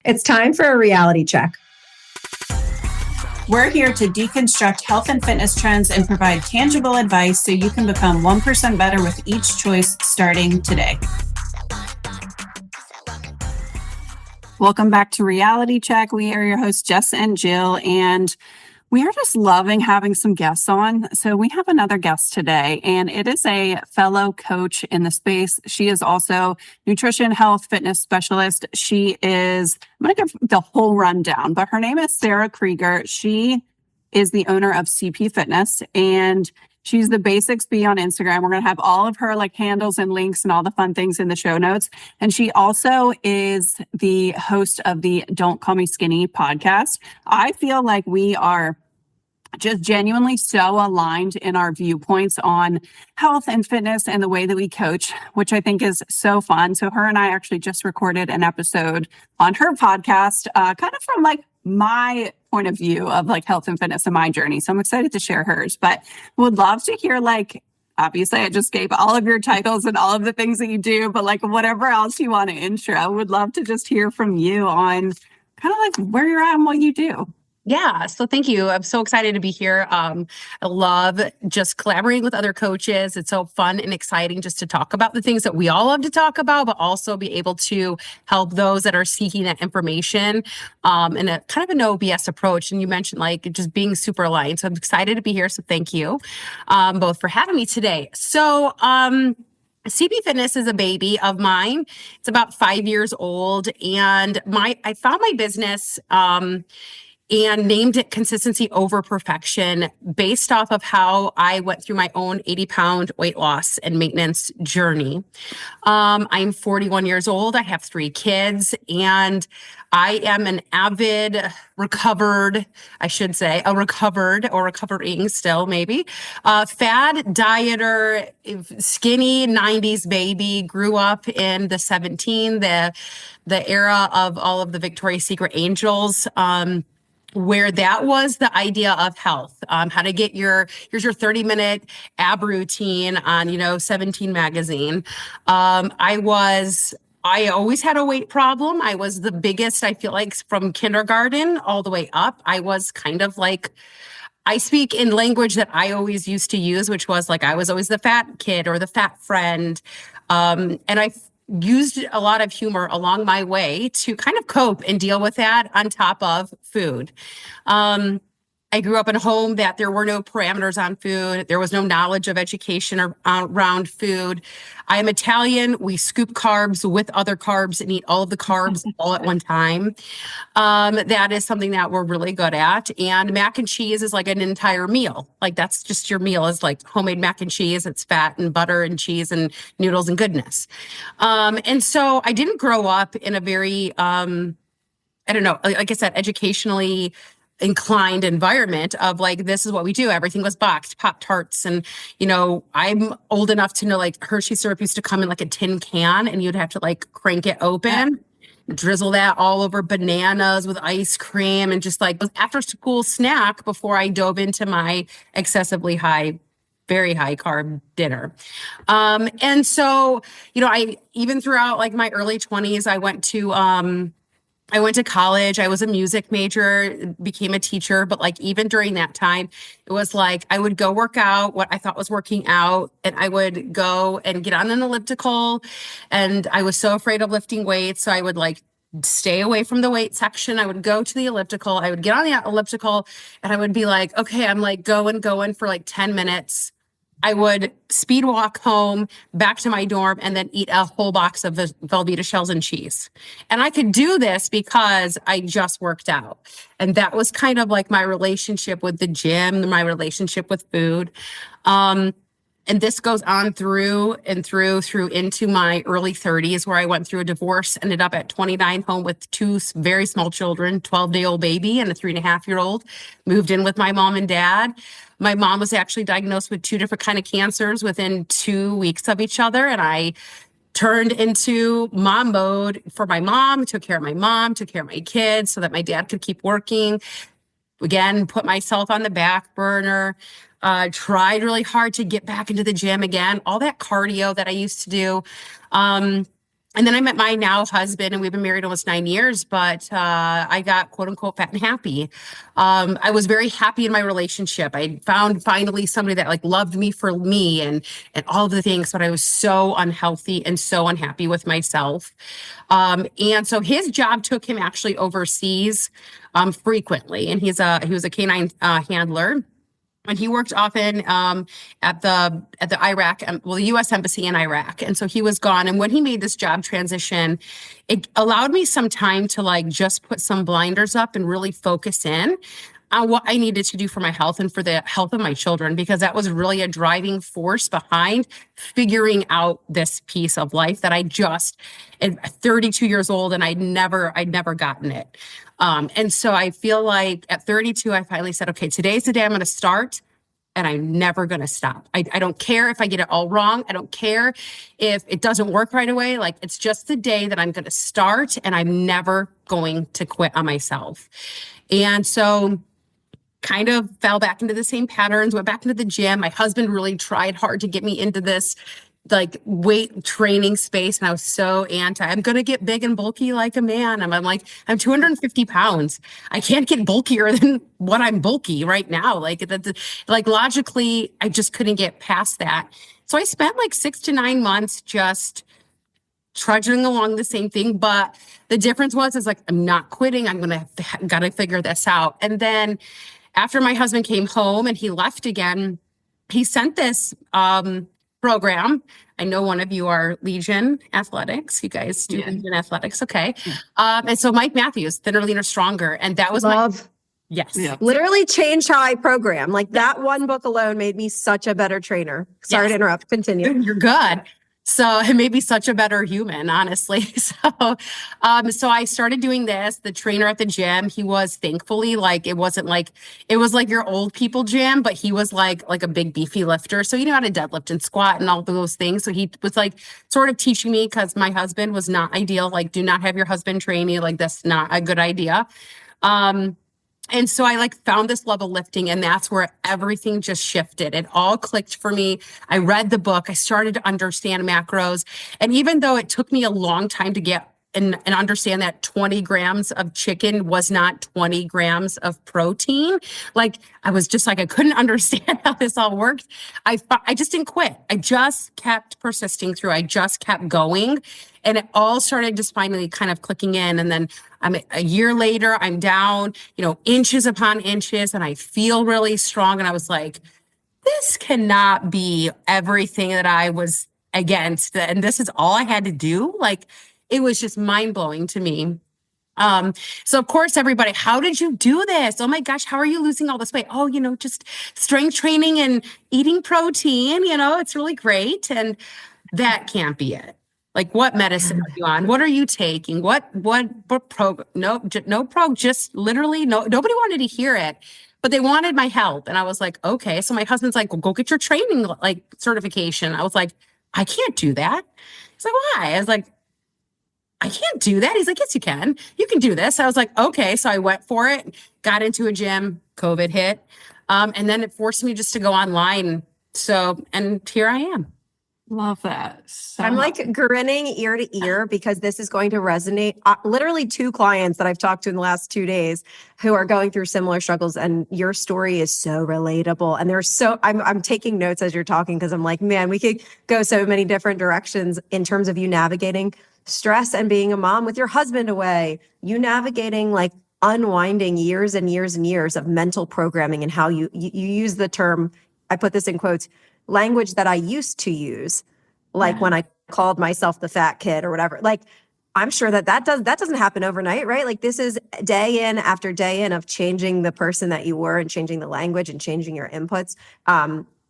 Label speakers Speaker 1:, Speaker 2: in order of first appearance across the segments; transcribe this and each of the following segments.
Speaker 1: It's time for a reality check.
Speaker 2: We're here to deconstruct health and fitness trends and provide tangible advice so you can become 1% better with each choice starting today. Welcome back to Reality Check. We are your hosts, Jess and Jill, and we are just loving having some guests on. So we have another guest today, and it is a fellow coach in the space. She is also nutrition, health, fitness specialist. She is, I'm going to give the whole rundown, but her name is Sarah Krieger. She is the owner of CP Fitness, and she's the Basics Bee on Instagram. We're going to have all of her handles and links and all the fun things in the show notes. And she also is the host of the Don't Call Me Skinny podcast. I feel like we are just genuinely so aligned in our viewpoints on health and fitness and the way that we coach, which I think is so fun. So her and I actually just recorded an episode on her podcast, kind of from my point of view of health and fitness and my journey. So I'm excited to share hers, but would love to hear obviously I just gave all of your titles and all of the things that you do, but whatever else you want to intro, would love to just hear from you on kind of where you're at and what you do.
Speaker 3: Yeah. So thank you. I'm so excited to be here. I love just collaborating with other coaches. It's so fun and exciting just to talk about the things that we all love to talk about, but also be able to help those that are seeking that information in a kind of a no BS approach. And you mentioned just being super aligned. So I'm excited to be here. So thank you both for having me today. So CP Fitness is a baby of mine. It's about 5 years old. And I found my business and named it Consistency Over Perfection based off of how I went through my own 80-pound weight loss and maintenance journey. I'm 41 years old. I have 3 kids, and I am an avid recovering still maybe, fad dieter, skinny 90s baby, grew up in the 17, the era of all of the Victoria's Secret angels, where that was the idea of health, how to get here's your 30-minute ab routine on, 17 magazine. I always had a weight problem. I was the biggest, I feel like, from kindergarten all the way up. I was kind of I speak in language that I always used to use, which was I was always the fat kid or the fat friend. And I used a lot of humor along my way to kind of cope and deal with that on top of food. I grew up in a home that there were no parameters on food. There was no knowledge of education around food. I am Italian. We scoop carbs with other carbs and eat all of the carbs all at one time. That is something that we're really good at. And mac and cheese is an entire meal. That's just your meal is homemade mac and cheese. It's fat and butter and cheese and noodles and goodness. And so I didn't grow up in a very, I don't know, like I said, educationally inclined environment of this is what we do. Everything was boxed, Pop-Tarts. And, I'm old enough to know Hershey syrup used to come in a tin can, and you'd have to crank it open, drizzle that all over bananas with ice cream, and just after school snack before I dove into my excessively high, very high carb dinner. And so, I, even throughout my early 20s, I went to college. I was a music major, became a teacher, but even during that time, it was I would go work out what I thought was working out, and I would go and get on an elliptical, and I was so afraid of lifting weights. So I would stay away from the weight section. I would go to the elliptical. I would get on the elliptical, and I would be okay, I'm going for 10 minutes. I would speed walk home back to my dorm and then eat a whole box of Velveeta shells and cheese. And I could do this because I just worked out. And that was kind of my relationship with the gym, my relationship with food. And this goes on through into my early 30s, where I went through a divorce, ended up at 29 home with 2 very small children, 12-day-old baby and a 3.5-year-old, moved in with my mom and dad. My mom was actually diagnosed with 2 different kind of cancers within 2 weeks of each other. And I turned into mom mode for my mom, took care of my kids so that my dad could keep working. Again, put myself on the back burner, tried really hard to get back into the gym again, all that cardio that I used to do. And then I met my now husband, and we've been married almost 9 years, but I got quote unquote fat and happy. I was very happy in my relationship. I found finally somebody that like loved me for me and all of the things, but I was so unhealthy and so unhappy with myself. And so his job took him actually overseas frequently. And he was a canine handler. And he worked often at the Iraq, the U.S. Embassy in Iraq, and so he was gone. And when he made this job transition, it allowed me some time to like just put some blinders up and really focus in on what I needed to do for my health and for the health of my children, because that was really a driving force behind figuring out this piece of life that I just at 32 years old and I'd never gotten it. And so I feel like at 32, I finally said, okay, today's the day I'm going to start and I'm never going to stop. I don't care if I get it all wrong. I don't care if it doesn't work right away. Like it's just the day that I'm going to start and I'm never going to quit on myself. And so kind of fell back into the same patterns, went back into the gym. My husband really tried hard to get me into this like weight training space. And I was so I'm going to get big and bulky like a man. I'm like, I'm 250 pounds. I can't get bulkier than what I'm bulky right now. Like logically, I just couldn't get past that. So I spent like 6 to 9 months just trudging along the same thing. But the difference is like, I'm not quitting. Gotta figure this out. And then after my husband came home and he left again, he sent this, program. I know one of you are Legion Athletics. You guys do Legion Athletics. Okay. And so Mike Matthews, Thinner, Leaner, Stronger. And that was yes.
Speaker 1: Yeah. Literally changed how I program. Like that one book alone made me such a better trainer. Sorry to interrupt. Continue.
Speaker 3: You're good. So it made me such a better human, honestly. So I started doing this. The trainer at the gym, he was thankfully like, it was like your old people gym, but he was like a big beefy lifter. So he knew how to deadlift and squat and all those things. So he was like sort of teaching me, because my husband was not ideal. Like, do not have your husband train you. Like, that's not a good idea. And so I like found this love of lifting, and that's where everything just shifted. It all clicked for me. I read the book. I started to understand macros. And even though it took me a long time to get and understand that 20 grams of chicken was not 20 grams of protein, like I was just like, I couldn't understand how this all worked. I just didn't quit. I just kept persisting through. I just kept going. And it all started just finally kind of clicking in. And then a year later, I'm down, inches upon inches, and I feel really strong. And I was like, this cannot be everything that I was against. And this is all I had to do. Like, it was just mind blowing to me. So of course, everybody, how did you do this? Oh my gosh, how are you losing all this weight? Oh, just strength training and eating protein, it's really great. And that can't be it. Like, what medicine are you on? What are you taking? What program? No program, just literally nobody wanted to hear it, but they wanted my help. And I was like, okay. So my husband's like, well, go get your training like certification. I was like, I can't do that. He's like, why? I was like, I can't do that. He's like, yes, you can. You can do this. I was like, okay. So I went for it, got into a gym, COVID hit. And then it forced me just to go online. So, and here I am.
Speaker 2: Love that. So
Speaker 1: I'm like grinning ear to ear because this is going to resonate. Literally 2 clients that I've talked to in the last 2 days who are going through similar struggles, and your story is so relatable. And I'm taking notes as you're talking, because I'm like, man, we could go so many different directions in terms of you navigating stress and being a mom with your husband away, you navigating like unwinding years and years and years of mental programming, and how you use the term, I put this in quotes, language that I used to use, like when I called myself the fat kid or whatever. Like, I'm sure that doesn't happen overnight, right? Like, this is day in after day in of changing the person that you were and changing the language and changing your inputs.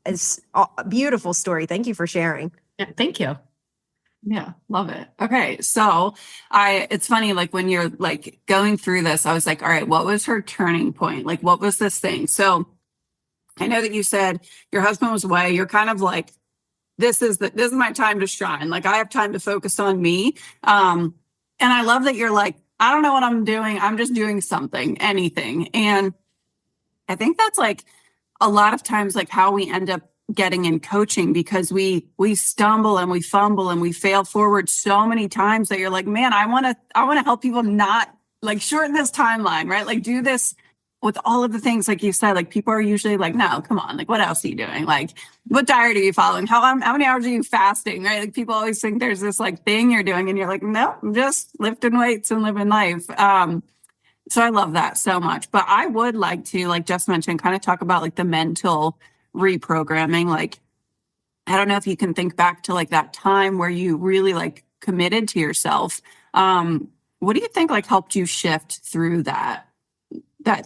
Speaker 1: It's a beautiful story. Thank you for sharing.
Speaker 3: Yeah, thank you.
Speaker 2: Yeah, love it. Okay. So it's funny, like when you're like going through this, I was like, all right, what was her turning point? Like, what was this thing? So I know that you said your husband was away. You're kind of like, this is my time to shine. Like, I have time to focus on me. And I love that you're like, I don't know what I'm doing. I'm just doing something, anything. And I think that's like a lot of times like how we end up getting in coaching, because we stumble and we fumble and we fail forward so many times that you're like, man, I want to help people not like shorten this timeline, right? Like do this with all of the things, like you said, like people are usually like, no, come on, like what else are you doing? Like what diet are you following? How many hours are you fasting, right? Like people always think there's this like thing you're doing and you're like, no, I'm just lifting weights and living life. So I love that so much. But I would like to, like Jess mentioned, kind of talk about like the mental reprogramming. Like, I don't know if you can think back to like that time where you really like committed to yourself. What do you think like helped you shift through that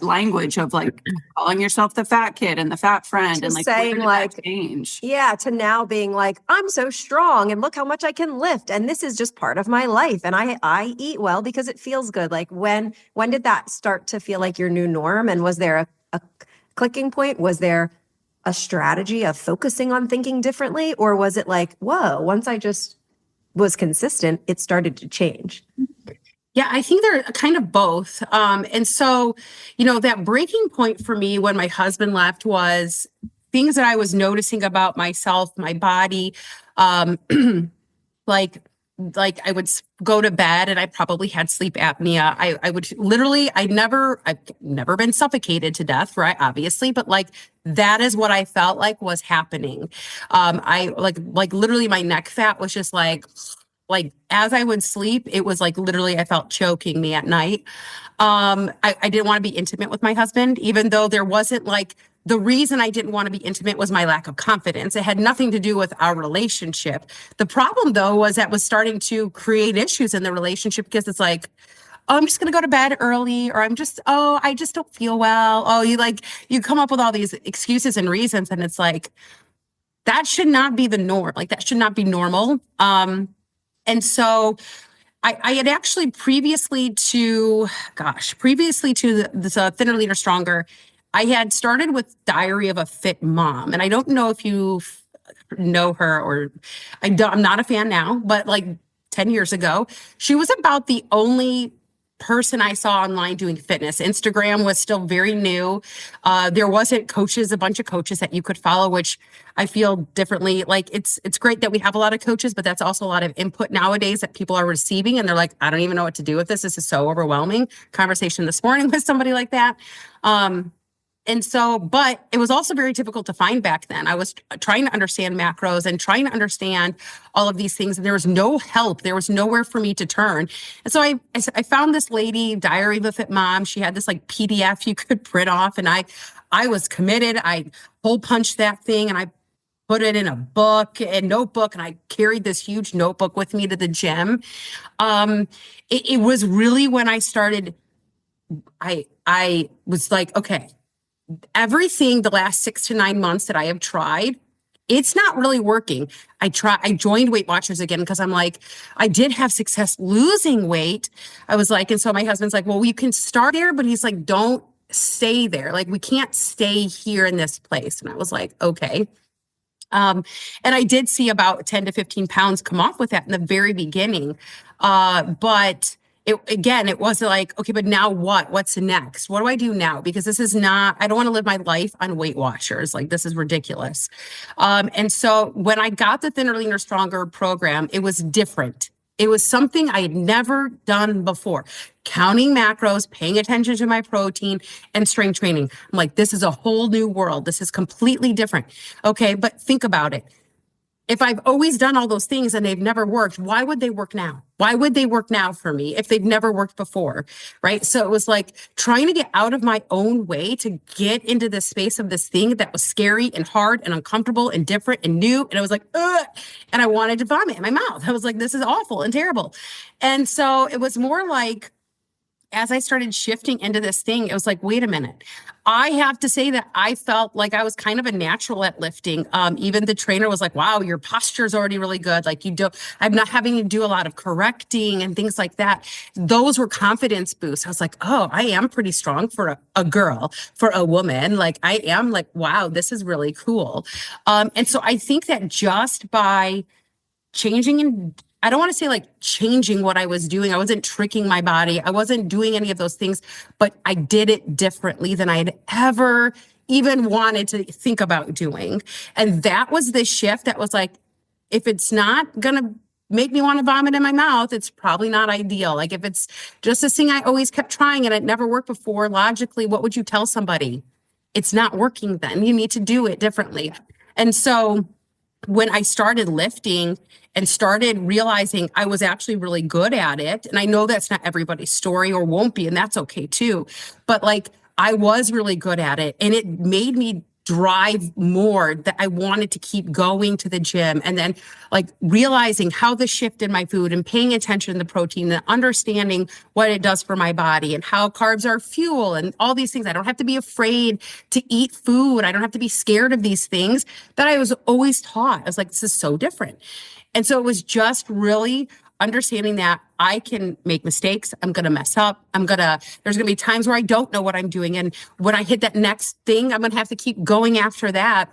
Speaker 2: language of like calling yourself the fat kid and the fat friend, and like
Speaker 1: saying like
Speaker 2: change?
Speaker 1: Yeah, to now being like, I'm so strong and look how much I can lift. And this is just part of my life. And I eat well because it feels good. Like when did that start to feel like your new norm? And was there a clicking point? Was there a strategy of focusing on thinking differently? Or was it like, whoa, once I just was consistent, it started to change?
Speaker 3: Yeah, I think they're kind of both. And so, that breaking point for me when my husband left was things that I was noticing about myself, my body. Like I would go to bed and I probably had sleep apnea. I would literally, I've never been suffocated to death, right? Obviously, but like that is what I felt like was happening. I like literally my neck fat was just like as I would sleep, it was like literally I felt choking me at night. I didn't want to be intimate with my husband, even though there wasn't like the reason I didn't want to be intimate was my lack of confidence. It had nothing to do with our relationship. The problem though was that was starting to create issues in the relationship because it's like, oh, I'm just going to go to bed early, or I just don't feel well. Oh, you come up with all these excuses and reasons. And it's like, that should not be the norm. Like that should not be normal. And so I had actually previously to this Thinner, Leaner, Stronger, I had started with Diary of a Fit Mom. And I don't know if you know her, or I'm not a fan now, but like 10 years ago, she was about the only person I saw online doing fitness. Instagram was still very new. There wasn't a bunch of coaches that you could follow, which I feel differently. Like it's great that we have a lot of coaches, but that's also a lot of input nowadays that people are receiving. And they're like, I don't even know what to do with this. This is so overwhelming. Conversation this morning with somebody like that. And so, but it was also very difficult to find back then. I was trying to understand macros and trying to understand all of these things. And there was no help. There was nowhere for me to turn. And so I found this lady, Diary of a Fit Mom. She had this like PDF you could print off. And I was committed. I hole punched that thing and I put it in a notebook. And I carried this huge notebook with me to the gym. It was really when I started, I was like, okay, everything the last 6 to 9 months that I have tried, it's not really working. I joined Weight Watchers again because I'm like, I did have success losing weight. I was like, and so my husband's like, well, you can start there, but he's like, don't stay there. Like, we can't stay here in this place. And I was like, okay. And I did see about 10 to 15 pounds come off with that in the very beginning. But it wasn't like, okay, but now what? What's next? What do I do now? Because this is not, I don't want to live my life on Weight Watchers. Like, this is ridiculous. And so when I got the Thinner, Leaner, Stronger program, it was different. It was something I had never done before. Counting macros, paying attention to my protein, and strength training. I'm like, this is a whole new world. This is completely different. Okay, but think about it. If I've always done all those things and they've never worked, why would they work now? Why would they work now for me if they've never worked before, right? So it was like trying to get out of my own way to get into the space of this thing that was scary and hard and uncomfortable and different and new. And I was like, ugh, and I wanted to vomit in my mouth. I was like, this is awful and terrible. And so it was more like, as I started shifting into this thing, it was like, wait a minute. I have to say that I felt like I was kind of a natural at lifting. Even the trainer was like, wow, your posture is already really good. Like I'm not having to do a lot of correcting and things like that. Those were confidence boosts. I was like, oh, I am pretty strong for a girl, for a woman. Like I am like, wow, this is really cool. And so I think that just by changing and I don't want to say like changing what I was doing. I wasn't tricking my body. I wasn't doing any of those things, but I did it differently than I had ever even wanted to think about doing. And that was the shift that was like, if it's not going to make me want to vomit in my mouth, it's probably not ideal. Like if it's just this thing I always kept trying and it never worked before, logically, what would you tell somebody? It's not working then. You need to do it differently. And so when I started lifting and started realizing I was actually really good at it, and I know that's not everybody's story or won't be, and that's okay too, but like I was really good at it, and it made me drive more, that I wanted to keep going to the gym. And then like realizing how the shift in my food and paying attention to the protein and understanding what it does for my body and how carbs are fuel and all these things. I don't have to be afraid to eat food. I don't have to be scared of these things that I was always taught. I was like, this is so different. And so it was just really understanding that I can make mistakes. I'm going to mess up. There's going to be times where I don't know what I'm doing. And when I hit that next thing, I'm going to have to keep going after that.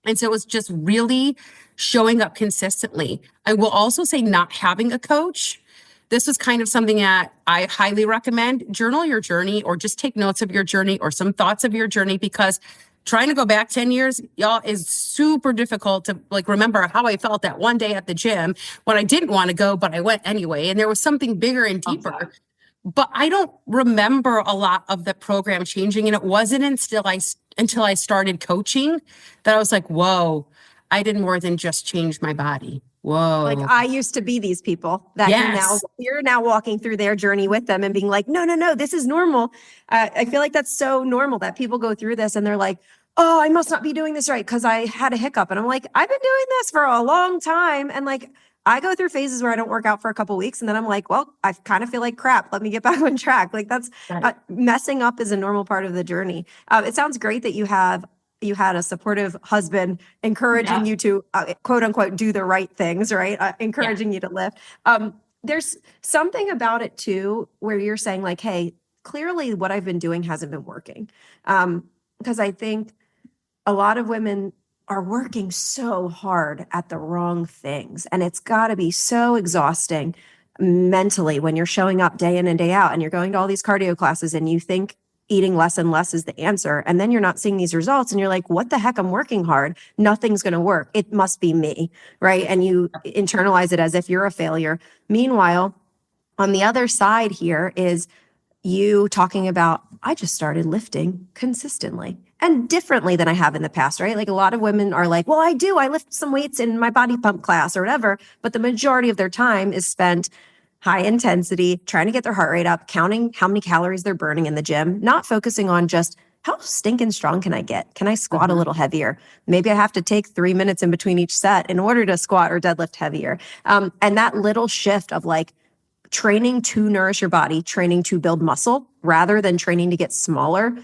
Speaker 3: And so it was just really showing up consistently. I will also say not having a coach. This was kind of something that I highly recommend. Journal your journey or just take notes of your journey or some thoughts of your journey, because trying to go back 10 years, y'all, is super difficult to like remember how I felt that one day at the gym when I didn't want to go, but I went anyway. And there was something bigger and deeper. Okay. But I don't remember a lot of the program changing. And it wasn't until I started coaching that I was like, whoa, I did more than just change my body. Whoa.
Speaker 1: Like I used to be these people that you're now walking through their journey with them and being like, no, this is normal. I feel like that's so normal that people go through this and they're like, oh, I must not be doing this right because I had a hiccup. And I'm like, I've been doing this for a long time. And like, I go through phases where I don't work out for a couple of weeks. And then I'm like, well, I kind of feel like crap. Let me get back on track. Like that's messing up is a normal part of the journey. It sounds great that you had a supportive husband encouraging you to quote unquote, do the right things, right? Encouraging you to lift. There's something about it too, where you're saying like, hey, clearly what I've been doing hasn't been working. Because I think a lot of women are working so hard at the wrong things. And it's got to be so exhausting mentally when you're showing up day in and day out and you're going to all these cardio classes and you think eating less and less is the answer. And then you're not seeing these results and you're like, what the heck? I'm working hard. Nothing's going to work. It must be me, right? And you internalize it as if you're a failure. Meanwhile, on the other side here is you talking about, I just started lifting consistently and differently than I have in the past, right? Like a lot of women are like, well, I lift some weights in my body pump class or whatever, but the majority of their time is spent high intensity, trying to get their heart rate up, counting how many calories they're burning in the gym, not focusing on just how stinking strong can I get? Can I squat a little heavier? Maybe I have to take 3 minutes in between each set in order to squat or deadlift heavier. And that little shift of like training to nourish your body, training to build muscle rather than training to get smaller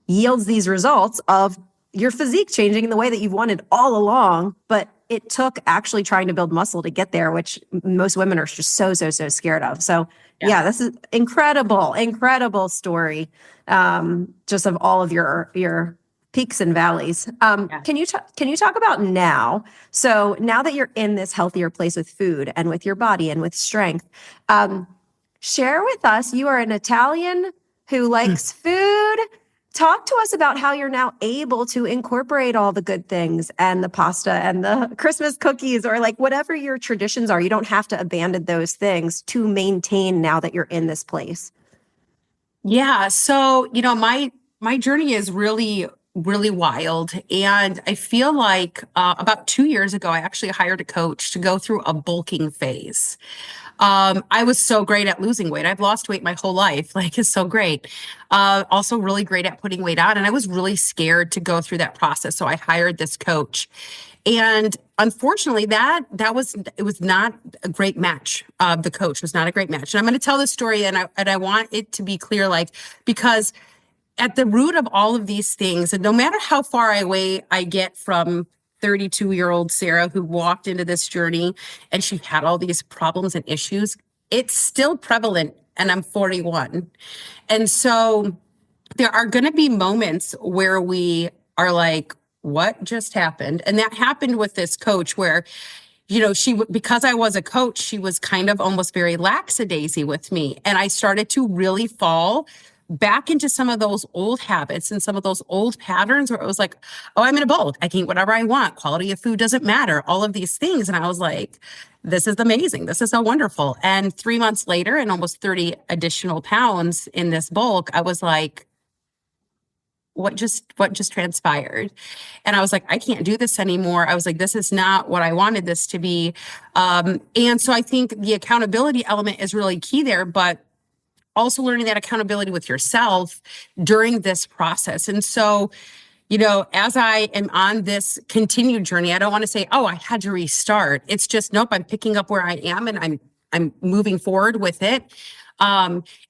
Speaker 1: yields these results of your physique changing in the way that you've wanted all along, but it took actually trying to build muscle to get there, which most women are just so scared of. So yeah, this is incredible story. Just of all of your peaks and valleys. Can you talk about now? So now that you're in this healthier place with food and with your body and with strength, share with us, you are an Italian who likes food. Talk to us about how you're now able to incorporate all the good things and the pasta and the Christmas cookies or like whatever your traditions are. You don't have to abandon those things to maintain now that you're in this place.
Speaker 3: Yeah. So, my journey is really wild. And I feel like about 2 years ago, I actually hired a coach to go through a bulking phase. I was so great at losing weight. I've lost weight my whole life. Like, it's so great. Also really great at putting weight on. And I was really scared to go through that process. So I hired this coach. And unfortunately, it was not a great match. The coach was not a great match. And I'm going to tell this story and I want it to be clear, like, because at the root of all of these things, and no matter how far away I get from 32-year-old Sarah who walked into this journey and she had all these problems and issues, it's still prevalent and I'm 41. And so there are going to be moments where we are like, what just happened? And that happened with this coach where, because I was a coach, she was kind of almost very lackadaisy with me. And I started to really fall back into some of those old habits and some of those old patterns where it was like, oh, I'm in a bulk. I can eat whatever I want. Quality of food doesn't matter. All of these things. And I was like, this is amazing. This is so wonderful. And 3 months later, and almost 30 additional pounds in this bulk, I was like, what just transpired? And I was like, I can't do this anymore. I was like, this is not what I wanted this to be. And so I think the accountability element is really key there, but also learning that accountability with yourself during this process. And so, as I am on this continued journey, I don't want to say, oh, I had to restart. It's just, nope, I'm picking up where I am and I'm moving forward with it.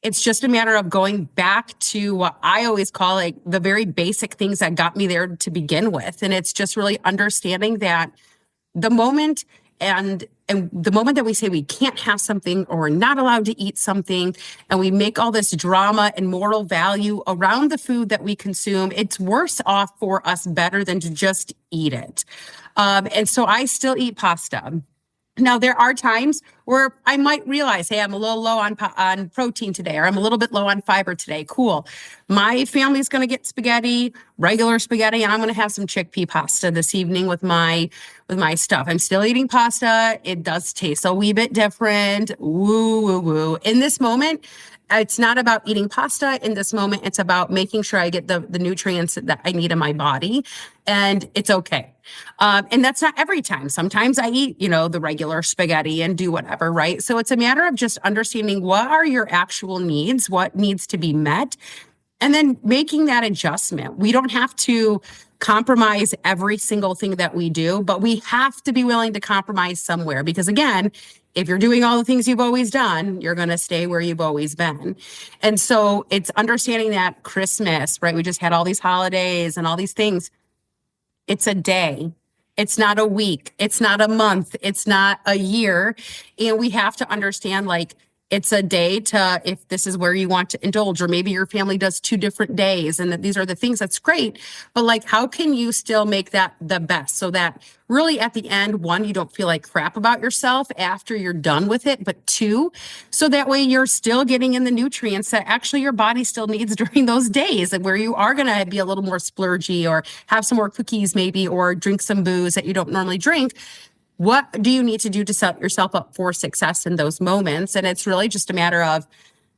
Speaker 3: It's just a matter of going back to what I always call like the very basic things that got me there to begin with. And it's just really understanding that the moment and the moment that we say we can't have something or we're not allowed to eat something, and we make all this drama and moral value around the food that we consume, it's worse off for us better than to just eat it. And so I still eat pasta. Now, there are times where I might realize, hey, I'm a little low on protein today, or I'm a little bit low on fiber today. Cool. My family's going to get spaghetti, regular spaghetti, and I'm going to have some chickpea pasta this evening with my stuff. I'm still eating pasta. It does taste a wee bit different. Woo, woo, woo. In this moment, it's not about eating pasta. In this moment, it's about making sure I get the nutrients that I need in my body, and it's okay. And that's not every time. Sometimes I eat, the regular spaghetti and do whatever, right? So it's a matter of just understanding what are your actual needs, what needs to be met, and then making that adjustment. We don't have to compromise every single thing that we do, but we have to be willing to compromise somewhere, because again, if you're doing all the things you've always done, you're going to stay where you've always been. And so it's understanding that Christmas, right? We just had all these holidays and all these things. It's a day. It's not a week. It's not a month. It's not a year. And we have to understand, like, it's a day to, if this is where you want to indulge, or maybe your family does 2 different days and that these are the things, that's great. But like, how can you still make that the best so that really at the end, 1, you don't feel like crap about yourself after you're done with it, but 2, so that way you're still getting in the nutrients that actually your body still needs during those days, and where you are going to be a little more splurgy or have some more cookies maybe, or drink some booze that you don't normally drink. What do you need to do to set yourself up for success in those moments? And it's really just a matter of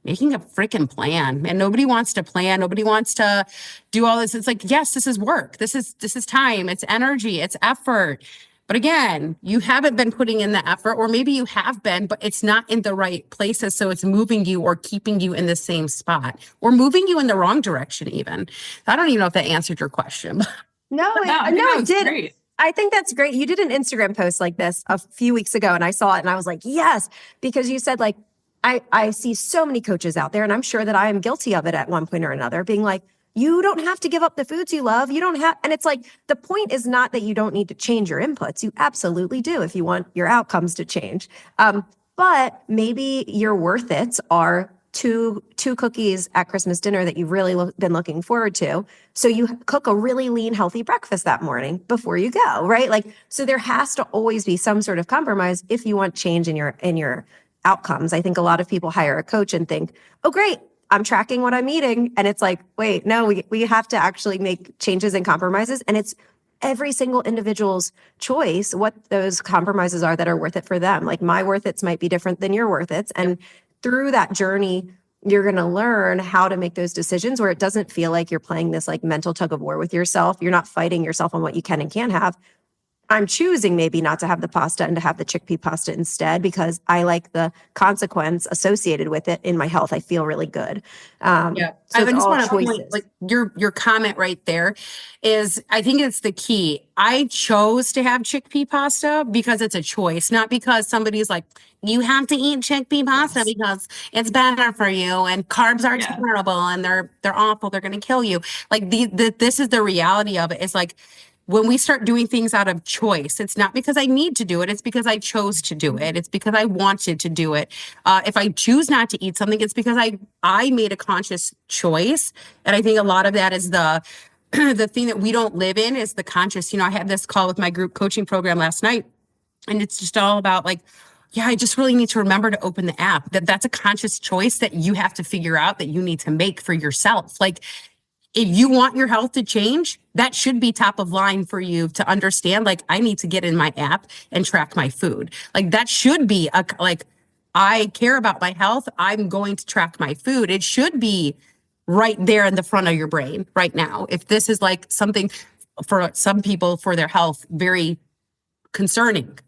Speaker 3: making a freaking plan. And nobody wants to plan. Nobody wants to do all this. It's like, yes, this is work. This is time. It's energy. It's effort. But again, you haven't been putting in the effort, or maybe you have been, but it's not in the right places. So it's moving you or keeping you in the same spot, or moving you in the wrong direction even. I don't even know if that answered your question.
Speaker 1: No, it did. Great. I think that's great. You did an Instagram post like this a few weeks ago, and I saw it and I was like, yes, because you said, like, I see so many coaches out there, and I'm sure that I am guilty of it at one point or another, being like, you don't have to give up the foods you love. You don't have, and it's like, the point is not that you don't need to change your inputs. You absolutely do if you want your outcomes to change. But maybe your worth it's are two cookies at Christmas dinner that you've really been looking forward to. So you cook a really lean, healthy breakfast that morning before you go, right? Like, so there has to always be some sort of compromise if you want change in your outcomes. I think a lot of people hire a coach and think, oh, great, I'm tracking what I'm eating. And it's like, wait, no, we have to actually make changes and compromises. And it's every single individual's choice what those compromises are that are worth it for them. Like, my worth it's might be different than your worth it's. And through that journey, you're going to learn how to make those decisions where it doesn't feel like you're playing this like mental tug of war with yourself. You're not fighting yourself on what you can and can't have. I'm choosing maybe not to have the pasta and to have the chickpea pasta instead, because I like the consequence associated with it in my health. I feel really good.
Speaker 3: Yeah.
Speaker 1: So
Speaker 3: I just want to
Speaker 1: choices.
Speaker 3: like your comment right there is, I think it's the key. I chose to have chickpea pasta because it's a choice, not because somebody's like, you have to eat chickpea pasta because it's better for you and carbs are terrible and they're awful. They're going to kill you. Like this is the reality of it. It's like, when we start doing things out of choice, it's not because I need to do it. It's because I chose to do it. It's because I wanted to do it. If I choose not to eat something, it's because I made a conscious choice. And I think a lot of that is the thing that we don't live in is the conscious. I had this call with my group coaching program last night, and it's just all about like, yeah, I just really need to remember to open the app. That's a conscious choice that you have to figure out that you need to make for yourself. Like, if you want your health to change, that should be top of line for you to understand. Like, I need to get in my app and track my food. Like, that should be like, I care about my health. I'm going to track my food. It should be right there in the front of your brain right now. If this is like something for some people for their health, very concerning.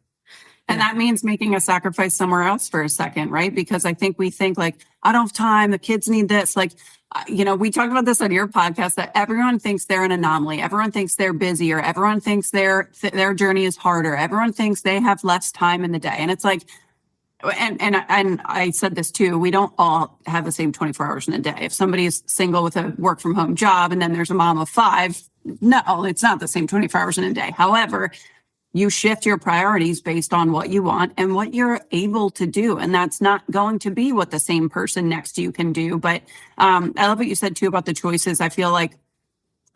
Speaker 2: And that means making a sacrifice somewhere else for a second, right? Because I think we think like, I don't have time, the kids need this. Like, we talked about this on your podcast, that everyone thinks they're an anomaly. Everyone thinks they're busier. Everyone thinks their journey is harder. Everyone thinks they have less time in the day. And it's like, and I said this too, we don't all have the same 24 hours in a day. If somebody is single with a work from home job and then there's a mom of 5, no, it's not the same 24 hours in a day. However, you shift your priorities based on what you want and what you're able to do. And that's not going to be what the same person next to you can do. But I love what you said too about the choices. I feel like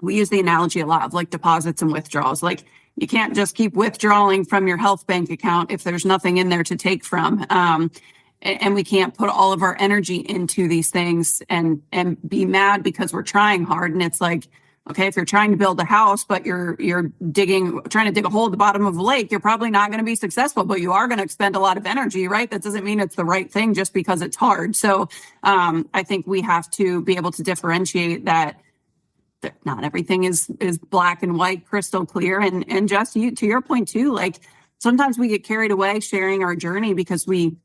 Speaker 2: we use the analogy a lot of like deposits and withdrawals. Like, you can't just keep withdrawing from your health bank account if there's nothing in there to take from. And we can't put all of our energy into these things and be mad because we're trying hard. And it's like, okay, if you're trying to build a house, but you're trying to dig a hole at the bottom of a lake, you're probably not going to be successful, but you are going to expend a lot of energy, right? That doesn't mean it's the right thing just because it's hard. So I think we have to be able to differentiate that not everything is black and white, crystal clear. And just to your point too, like sometimes we get carried away sharing our journey because we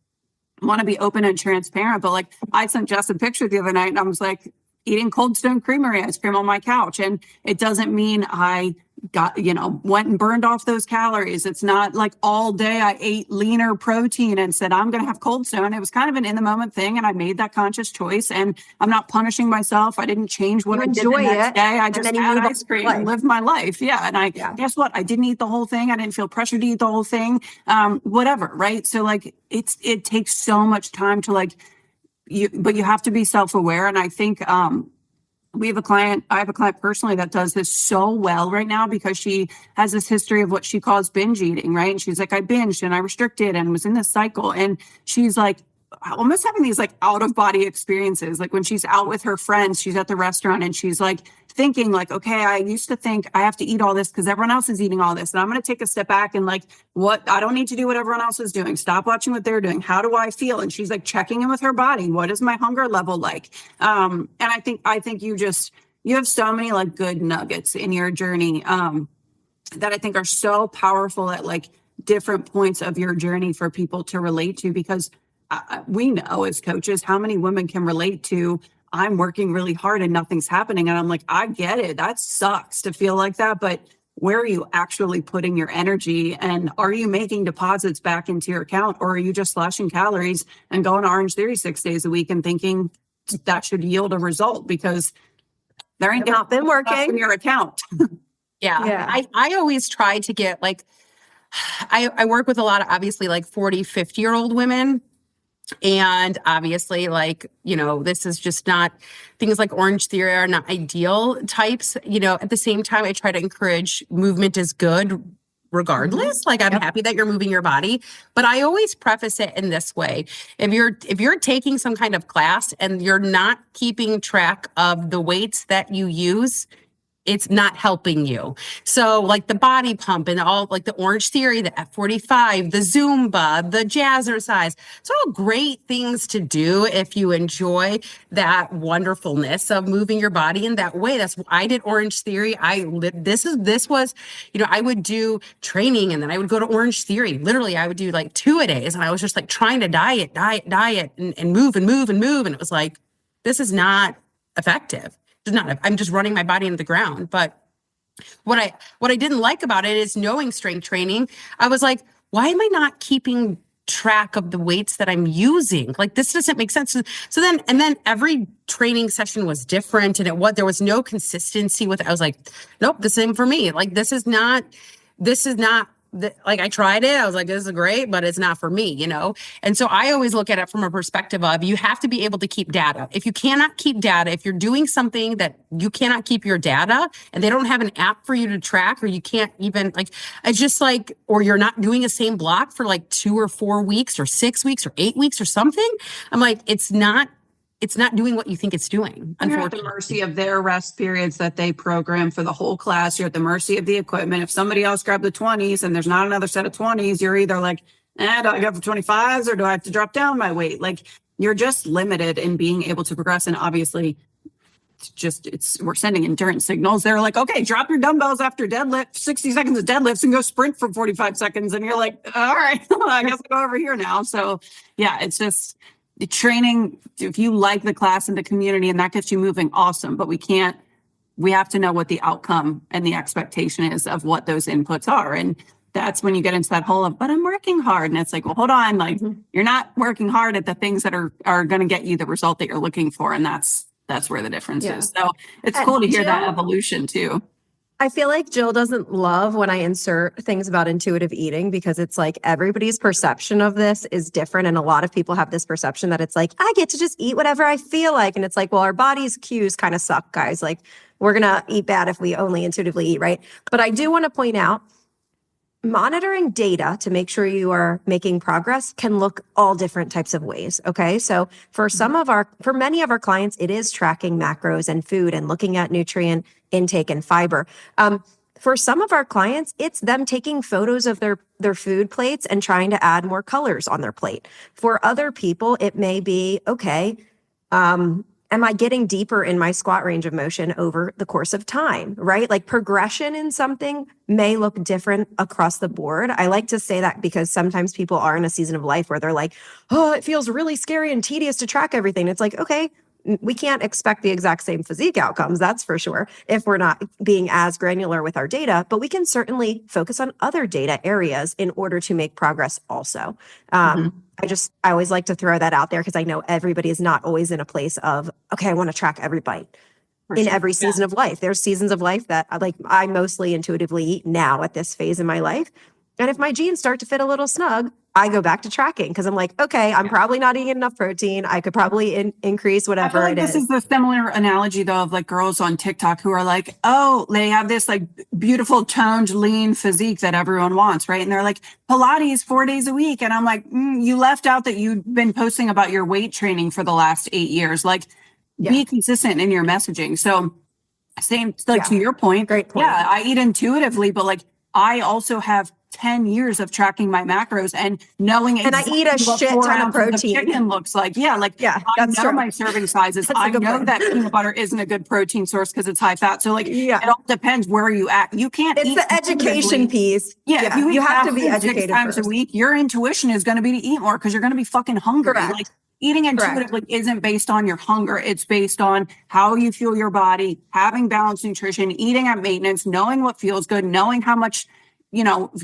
Speaker 2: want to be open and transparent. But like, I sent Jess a picture the other night and I was like, eating Cold Stone Creamery ice cream on my couch. And it doesn't mean I got, went and burned off those calories. It's not like all day I ate leaner protein and said, I'm going to have Cold Stone. It was kind of an in the moment thing. And I made that conscious choice and I'm not punishing myself. I didn't change what I did the next day. I just had ice cream and lived my life. Yeah. And guess what? I didn't eat the whole thing. I didn't feel pressure to eat the whole thing. Whatever. Right. So like, it takes so much time to like, but you have to be self-aware. And I think I have a client personally that does this so well right now because she has this history of what she calls binge eating, right? And she's like, I binged and I restricted and was in this cycle. And she's like, almost having these like out of body experiences. Like when she's out with her friends, she's at the restaurant and she's like thinking like, okay, I used to think I have to eat all this because everyone else is eating all this. And I'm going to take a step back and like, I don't need to do what everyone else is doing. Stop watching what they're doing. How do I feel? And she's like checking in with her body. What is my hunger level like? And I think you have so many like good nuggets in your journey that I think are so powerful at like different points of your journey for people to relate to, because we know as coaches how many women can relate to, I'm working really hard and nothing's happening. And I'm like, I get it. That sucks to feel like that. But where are you actually putting your energy? And are you making deposits back into your account? Or are you just slashing calories and going Orange Theory 6 days a week and thinking that should yield a result? Because there ain't not been working in your account.
Speaker 3: Yeah. I always try to get like, I work with a lot of obviously like 40, 50-year-old women. And obviously, like, this is just not, things like Orange Theory are not ideal types. At the same time, I try to encourage movement is good regardless. Mm-hmm. Like, I'm happy that you're moving your body, but I always preface it in this way. If you're taking some kind of class and you're not keeping track of the weights that you use, it's not helping you. So like the body pump and all like the Orange Theory, the F45, the Zumba, the Jazzercise. It's all great things to do if you enjoy that wonderfulness of moving your body in that way. I did Orange Theory. This was, I would do training and then I would go to Orange Theory. Literally, I would do like 2-a-days and I was just like trying to diet and move. And it was like, this is not effective. I'm just running my body into the ground. But what I didn't like about it is knowing strength training. I was like, why am I not keeping track of the weights that I'm using? Like, this doesn't make sense. So then every training session was different and there was no consistency with it. I was like, nope, this isn't for me. Like, this is not like I tried it. I was like, this is great, but it's not for me, you know? And so I always look at it from a perspective of you have to be able to keep data. If you cannot keep data, if you're doing something that you cannot keep your data and they don't have an app for you to track, or you can't even like, it's just like, or you're not doing the same block for like 2 or 4 weeks or 6 weeks or 8 weeks or something. I'm like, it's not doing what you think it's doing.
Speaker 2: You're at the mercy of their rest periods that they program for the whole class. You're at the mercy of the equipment. If somebody else grabbed the 20s and there's not another set of 20s, you're either like, do I go for 25s or do I have to drop down my weight? Like, you're just limited in being able to progress. And obviously, we're sending endurance signals. They're like, okay, drop your dumbbells after deadlift, 60 seconds of deadlifts and go sprint for 45 seconds. And you're like, all right, I guess I'll go over here now. So yeah, it's just the training. If you like the class and the community and that gets you moving, awesome. But we have to know what the outcome and the expectation is of what those inputs are. And that's when you get into that hole of, but I'm working hard. And it's like, well, hold on. Like, you're not working hard at the things that are going to get you the result that you're looking for. And that's where the difference is. So it's cool to hear that evolution too.
Speaker 1: I feel like Jill doesn't love when I insert things about intuitive eating because it's like everybody's perception of this is different. And a lot of people have this perception that it's like, I get to just eat whatever I feel like. And it's like, well, our body's cues kind of suck, guys. Like, we're going to eat bad if we only intuitively eat, right? But I do want to point out, monitoring data to make sure you are making progress can look all different types of ways. Okay. So for many of our clients, it is tracking macros and food and looking at nutrient intake and fiber. For some of our clients, it's them taking photos of their food plates and trying to add more colors on their plate. For other people, it may be, okay, am I getting deeper in my squat range of motion over the course of time, right? Like, progression in something may look different across the board. I like to say that because sometimes people are in a season of life where they're like, oh, it feels really scary and tedious to track everything. It's like, okay, we can't expect the exact same physique outcomes, that's for sure, if we're not being as granular with our data, but we can certainly focus on other data areas in order to make progress also. I always like to throw that out there because I know everybody is not always in a place of, okay, I want to track every bite in every season of life. There's seasons of life that I mostly intuitively eat now at this phase in my life. And if my jeans start to fit a little snug, I go back to tracking because I'm like, okay, I'm probably not eating enough protein. I could probably increase whatever
Speaker 2: I feel like this is the similar analogy though of like girls on TikTok who are like, oh, they have this like beautiful toned, lean physique that everyone wants, right? And they're like, Pilates 4 days a week. And I'm like, you left out that you've been posting about your weight training for the last 8 years. Like, be consistent in your messaging. So same, like to your point.
Speaker 1: Great point.
Speaker 2: Yeah, I eat intuitively, but like I also have 10 years of tracking my macros and knowing
Speaker 1: and I eat a shit ton of protein.
Speaker 2: Chicken looks like, I know my serving sizes. I know that peanut butter isn't a good protein source because it's high fat. So like, it all depends where you at. You can't.
Speaker 1: It's the education piece.
Speaker 2: Yeah,
Speaker 1: you have to be educated
Speaker 2: 6 times a week. Your intuition is going to be to eat more because you're going to be fucking hungry.
Speaker 1: Correct.
Speaker 2: Like, eating intuitively isn't based on your hunger. It's based on how you feel your body, having balanced nutrition, eating at maintenance, knowing what feels good, knowing how much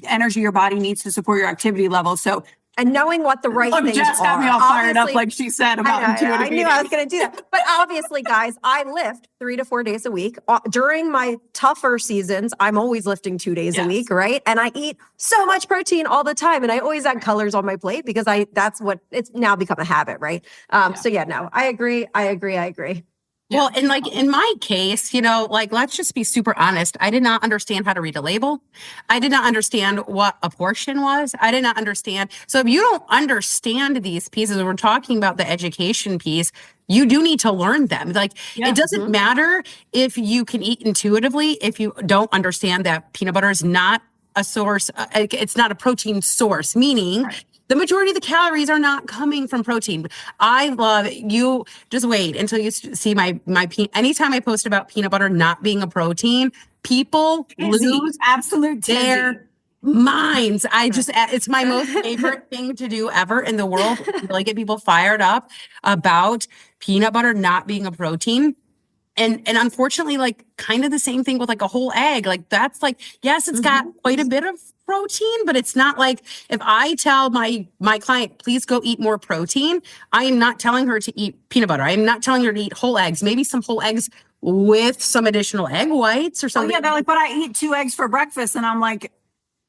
Speaker 2: energy your body needs to support your activity level. So,
Speaker 1: and knowing what the right things
Speaker 2: Jess
Speaker 1: are.
Speaker 2: got me all fired up, like she said about intuitive
Speaker 1: I knew I was going to do that. But obviously, guys, I lift 3 to 4 days a week. During my tougher seasons, I'm always lifting 2 days a week, right? And I eat so much protein all the time. And I always add colors on my plate because that's what it's now become a habit, right? So no, I agree.
Speaker 3: Well, and like in my case, like, let's just be super honest. I did not understand how to read a label. I did not understand what a portion was. I did not understand. So if you don't understand these pieces, we're talking about the education piece, you do need to learn them. Like, it doesn't matter if you can eat intuitively, if you don't understand that peanut butter is not a source. It's not a protein source, meaning the majority of the calories are not coming from protein. I love you. Just wait until you see my anytime I post about peanut butter not being a protein, people lose
Speaker 2: absolute
Speaker 3: their minds. It's my most favorite thing to do ever in the world. Really get people fired up about peanut butter not being a protein. And unfortunately, like, kind of the same thing with like a whole egg. Like, that's like, yes, it's got quite a bit of protein, but it's not like, if I tell my client, please go eat more protein, I am not telling her to eat peanut butter. I am not telling her to eat whole eggs, maybe some whole eggs with some additional egg whites or something.
Speaker 2: They're like, but I eat 2 eggs for breakfast. And I'm like,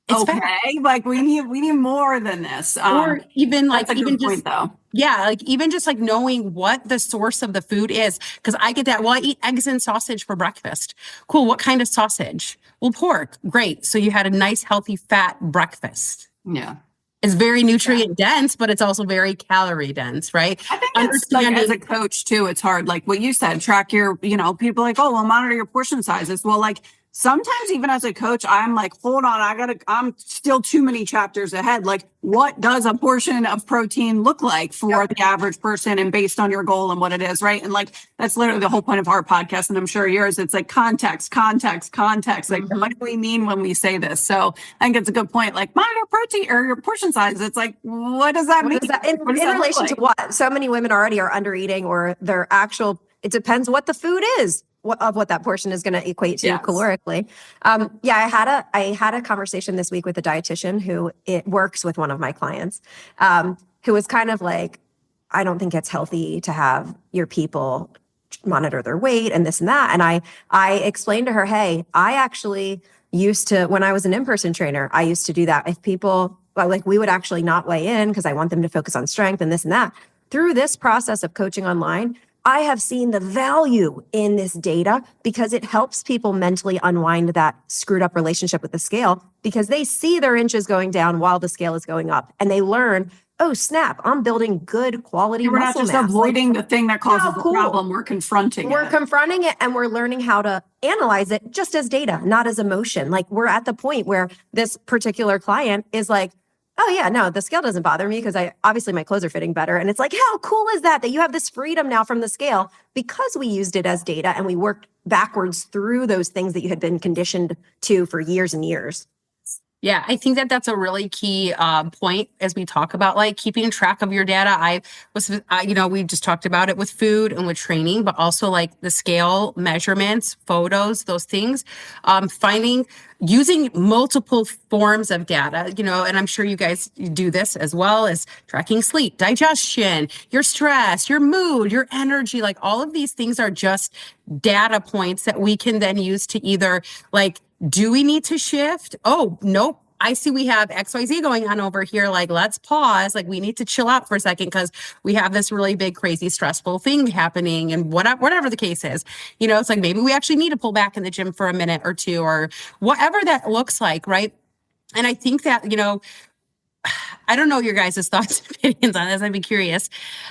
Speaker 3: It's fat.
Speaker 2: Okay, like we need more than this.
Speaker 3: Or even like,
Speaker 2: That's a
Speaker 3: even
Speaker 2: good
Speaker 3: just,
Speaker 2: point, though.
Speaker 3: yeah, like even just like knowing what the source of the food is. Cause I get that. Well, I eat eggs and sausage for breakfast. Cool. What kind of sausage? Well, pork. Great. So you had a nice, healthy, fat breakfast.
Speaker 2: Yeah.
Speaker 3: It's very nutrient dense, but it's also very calorie dense, right?
Speaker 2: I think it's like, as a
Speaker 3: Understanding.
Speaker 2: coach too, it's hard. Like what you said, track your, people like, oh, well, monitor your portion sizes. Well, like sometimes even as a coach, I'm like, hold on, I'm still too many chapters ahead. Like, what does a portion of protein look like for the average person and based on your goal and what it is, right? And like, that's literally the whole point of our podcast. And I'm sure yours, it's like context. Like, what do we mean when we say this? So I think it's a good point. Like, monitor protein or your portion size. It's like, what does that mean?
Speaker 1: In
Speaker 2: What does that look
Speaker 1: relation to
Speaker 2: like?
Speaker 1: what? So many women already are under eating, or their actual, it depends what the food is, what that portion is going to equate to
Speaker 2: Yes.
Speaker 1: calorically. I had a conversation this week with a dietitian who it works with one of my clients, who was kind of like, I don't think it's healthy to have your people monitor their weight and this and that. And I explained to her, hey, I actually used to, when I was an in-person trainer, I used to do that. If people, like, we would actually not weigh in because I want them to focus on strength and this and that. Through this process of coaching online, I have seen the value in this data because it helps people mentally unwind that screwed up relationship with the scale, because they see their inches going down while the scale is going up, and they learn, oh snap, I'm building good quality
Speaker 2: We're not
Speaker 1: muscle
Speaker 2: just
Speaker 1: mass.
Speaker 2: avoiding the thing that causes the
Speaker 1: cool.
Speaker 2: problem. We're confronting
Speaker 1: We're
Speaker 2: it.
Speaker 1: confronting it, and we're learning how to analyze it just as data, not as emotion. Like, we're at the point where this particular client is like, oh yeah, no, the scale doesn't bother me because obviously my clothes are fitting better. And it's like, how cool is that you have this freedom now from the scale because we used it as data and we worked backwards through those things that you had been conditioned to for years and years.
Speaker 3: Yeah, I think that that's a really key point as we talk about like keeping track of your data. We just talked about it with food and with training, but also like the scale measurements, photos, those things, using multiple forms of data, and I'm sure you guys do this as well, as tracking sleep, digestion, your stress, your mood, your energy, like all of these things are just data points that we can then use to either like, do we need to shift? Oh, nope. I see we have XYZ going on over here. Like, let's pause. Like, we need to chill out for a second because we have this really big, crazy, stressful thing happening, and whatever the case is. It's like maybe we actually need to pull back in the gym for a minute or two, or whatever that looks like, right? And I think that, I don't know your guys' thoughts and opinions on this. I'd be curious.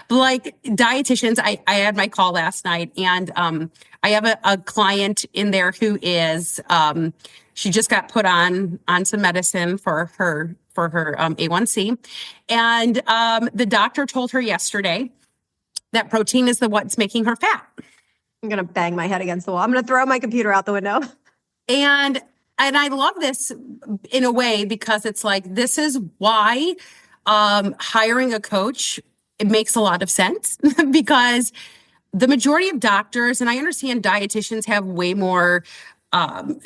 Speaker 3: But like dietitians, I had my call last night, and I have a client in there who is she just got put on some medicine for her A1C, and the doctor told her yesterday that protein is what's making her fat.
Speaker 1: I'm gonna bang my head against the wall. I'm gonna throw my computer out the window.
Speaker 3: And I love this in a way because it's like, this is why hiring a coach, it makes a lot of sense because the majority of doctors, and I understand dietitians have way more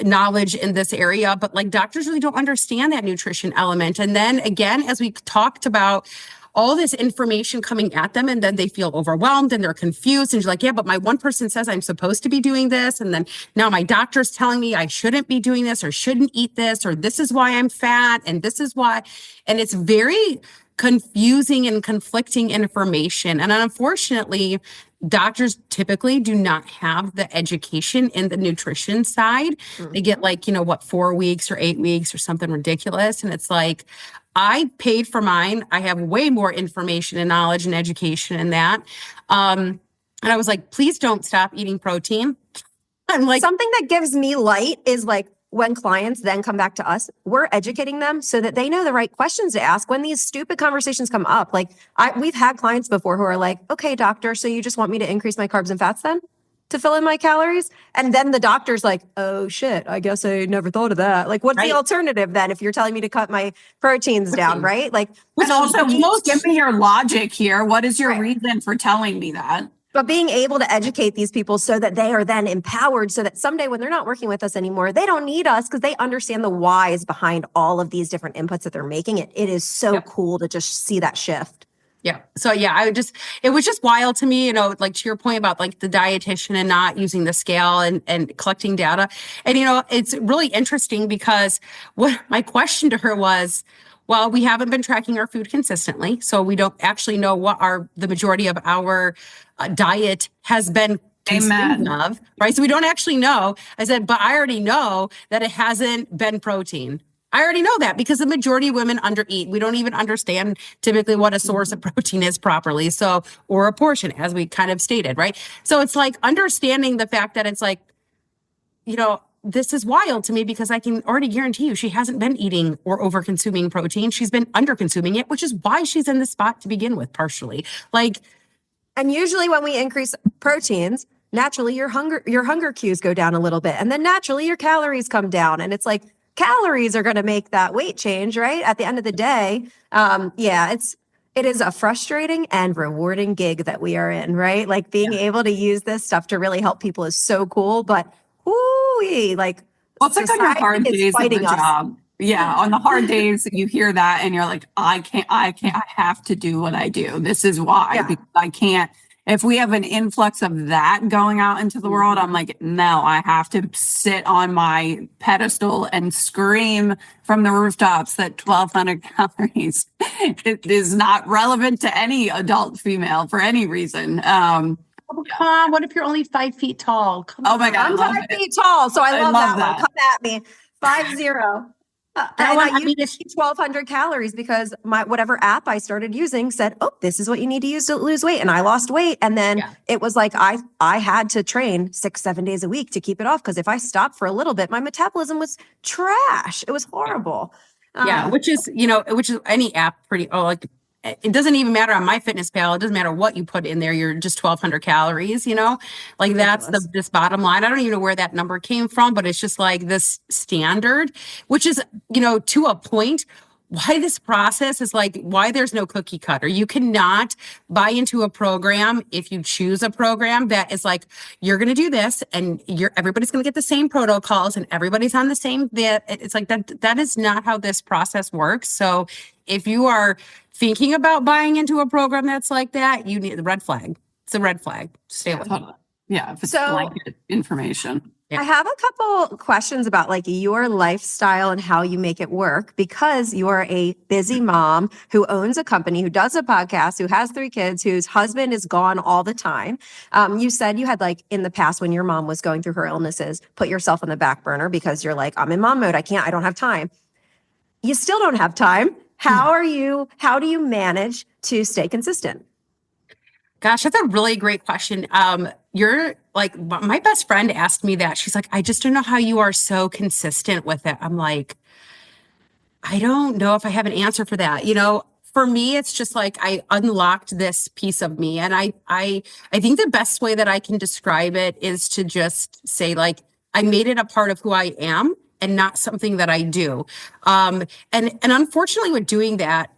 Speaker 3: knowledge in this area, but like doctors really don't understand that nutrition element. And then again, as we talked about, all this information coming at them, and then they feel overwhelmed and they're confused. And you're like, yeah, but my one person says I'm supposed to be doing this. And then now my doctor's telling me I shouldn't be doing this or shouldn't eat this, or this is why I'm fat. And this is why. And it's very confusing and conflicting information. And unfortunately, doctors typically do not have the education in the nutrition side. They get like, 4 weeks or 8 weeks or something ridiculous. And it's like, I paid for mine. I have way more information and knowledge and education in that. And I was like, please don't stop eating protein. I'm like,
Speaker 1: something that gives me light is like when clients then come back to us, we're educating them so that they know the right questions to ask when these stupid conversations come up. Like we've had clients before who are like, okay, doctor, so you just want me to increase my carbs and fats then to fill in my calories? And then the doctor's like, oh shit, I guess I never thought of that. Like, what's the alternative then if you're telling me to cut my proteins down, right? Like,
Speaker 2: but also, give me your logic here. What is your reason for telling me that?
Speaker 1: But being able to educate these people so that they are then empowered, so that someday when they're not working with us anymore, they don't need us because they understand the whys behind all of these different inputs that they're making. It is so cool to just see that shift.
Speaker 3: Yeah. So yeah, it was just wild to me, like to your point about like the dietitian and not using the scale and collecting data. And, it's really interesting because what my question to her was, well, we haven't been tracking our food consistently. So we don't actually know what the majority of our diet has been consumed of, right? So we don't actually know. I said, but I already know that it hasn't been protein. I already know that because the majority of women undereat. We don't even understand typically what a source of protein is properly. So, or a portion, as we kind of stated, right? So it's like understanding the fact that it's like, this is wild to me because I can already guarantee you she hasn't been eating or over consuming protein. She's been under consuming it, which is why she's in this spot to begin with, partially.
Speaker 1: And usually when we increase proteins, naturally your hunger cues go down a little bit. And then naturally your calories come down. And it's like calories are going to make that weight change, right? At the end of the day, it is a frustrating and rewarding gig that we are in, right? Like being able to use this stuff to really help people is so cool. But it's like
Speaker 2: on your hard days of the job. Yeah, on the hard days, you hear that and you're like, I have to do what I do. This is why, because I can't. If we have an influx of that going out into the world, I'm like, no, I have to sit on my pedestal and scream from the rooftops that 1,200 calories it is not relevant to any adult female for any reason.
Speaker 3: Come on, what if you're only 5 feet tall?
Speaker 1: Oh my God, I'm 5 feet tall, so I love that one. Come at me, 5'0". I used 1,200 calories because whatever app I started using said, oh, this is what you need to use to lose weight. And I lost weight. And then it was like, I had to train 6-7 days a week to keep it off. Because if I stopped for a little bit, my metabolism was trash. It was horrible.
Speaker 3: Which is any app it doesn't even matter on MyFitnessPal. It doesn't matter what you put in there. You're just 1,200 calories, like that's this bottom line. I don't even know where that number came from, but it's just like this standard, which is, to a point, why this process is like, why there's no cookie cutter. You cannot buy into a program if you choose a program that is like, you're going to do this and everybody's going to get the same protocols and everybody's on the same bit. It's like that is not how this process works. So if you are thinking about buying into a program that's like that, you need the red flag. It's a red flag. Stay away.
Speaker 2: Yeah, if it's blanket information.
Speaker 1: I have a couple questions about like your lifestyle and how you make it work because you're a busy mom who owns a company, who does a podcast, who has 3 kids, whose husband is gone all the time. You said you had like in the past when your mom was going through her illnesses, put yourself on the back burner because you're like, I'm in mom mode. I don't have time. You still don't have time. How do you manage to stay consistent?
Speaker 3: Gosh, that's a really great question. You're like, my best friend asked me that. She's like, I just don't know how you are so consistent with it. I'm like, I don't know if I have an answer for that. For me, it's just like I unlocked this piece of me. And I think the best way that I can describe it is to just say like, I made it a part of who I am and not something that I do. And unfortunately with doing that,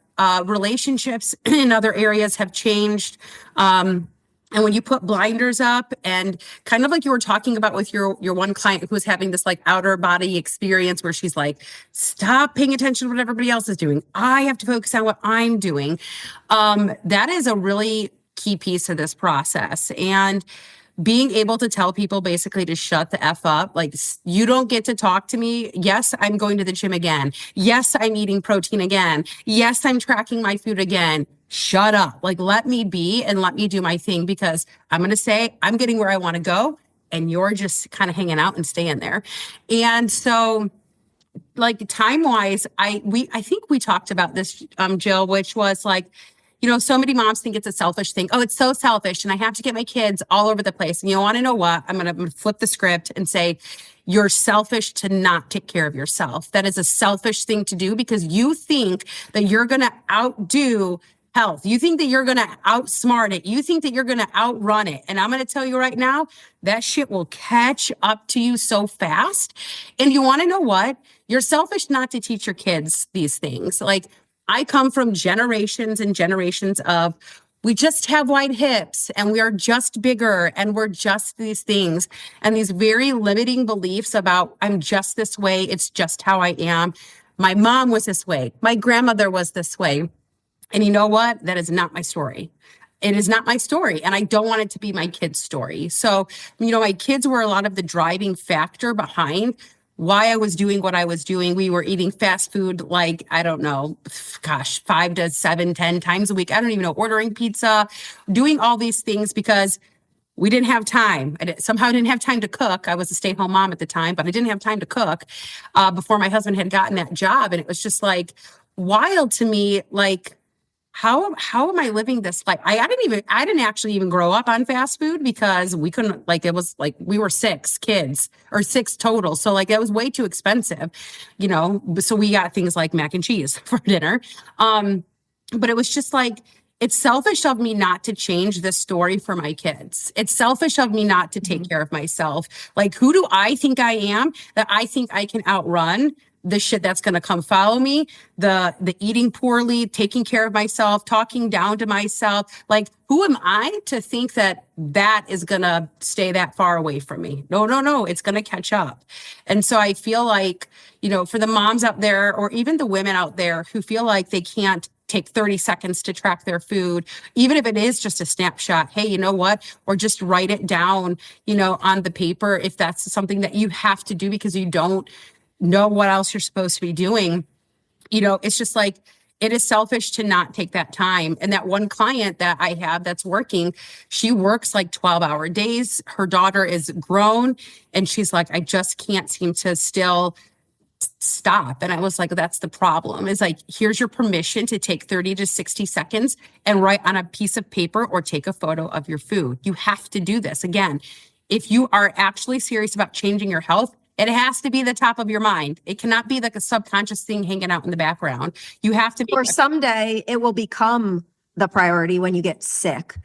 Speaker 3: relationships in other areas have changed. And when you put blinders up and kind of like you were talking about with your one client who was having this like outer body experience where she's like, stop paying attention to what everybody else is doing. I have to focus on what I'm doing. That is a really key piece of this process. And being able to tell people basically to shut the F up, like you don't get to talk to me. Yes, I'm going to the gym again. Yes, I'm eating protein again. Yes, I'm tracking my food again. Shut up. Like, let me be and let me do my thing because I'm going to say I'm getting where I want to go and you're just kind of hanging out and staying there. And so like time-wise, I think we talked about this, Jill, which was like, so many moms think it's a selfish thing. Oh, it's so selfish. And I have to get my kids all over the place. And you want to know what? I'm going to flip the script and say, you're selfish to not take care of yourself. That is a selfish thing to do because you think that you're going to outdo health. You think that you're going to outsmart it. You think that you're going to outrun it. And I'm going to tell you right now, that shit will catch up to you so fast. And you want to know what? You're selfish not to teach your kids these things. Like, I come from generations and generations of we just have wide hips and we are just bigger and we're just these things and these very limiting beliefs about I'm just this way. It's just how I am. My mom was this way. My grandmother was this way. And you know what? That is not my story. It is not my story. And I don't want it to be my kids' story. So, my kids were a lot of the driving factor behind why I was doing what I was doing. We were eating fast food, like, I don't know, gosh, 5 to 7, 10 times a week. I don't even know, ordering pizza, doing all these things because we didn't have time. Somehow didn't have time to cook. I was a stay-at-home mom at the time, but I didn't have time to cook before my husband had gotten that job. And it was just like wild to me, like, how am I living this life? I didn't actually even grow up on fast food because we couldn't, like, it was like we were 6 kids or 6 total. So like it was way too expensive, so we got things like mac and cheese for dinner. But it was just like, it's selfish of me not to change this story for my kids. It's selfish of me not to take care of myself. Like, who do I think I am that I think I can outrun the shit that's going to come follow me, the eating poorly, taking care of myself, talking down to myself. Like, who am I to think that is going to stay that far away from me? No, it's going to catch up. And so I feel like, for the moms out there, or even the women out there who feel like they can't take 30 seconds to track their food, even if it is just a snapshot, hey, you know what? Or just write it down, on the paper, if that's something that you have to do because you don't know what else you're supposed to be doing. It's just like, it is selfish to not take that time. And that one client that I have that's working, she works like 12-hour days. Her daughter is grown and she's like, I just can't seem to still stop. And I was like, that's the problem. Is like, here's your permission to take 30 to 60 seconds and write on a piece of paper or take a photo of your food. You have to do this. Again, if you are actually serious about changing your health, it has to be the top of your mind. It cannot be like a subconscious thing hanging out in the background. You have to be.
Speaker 1: Or someday it will become the priority when you get sick.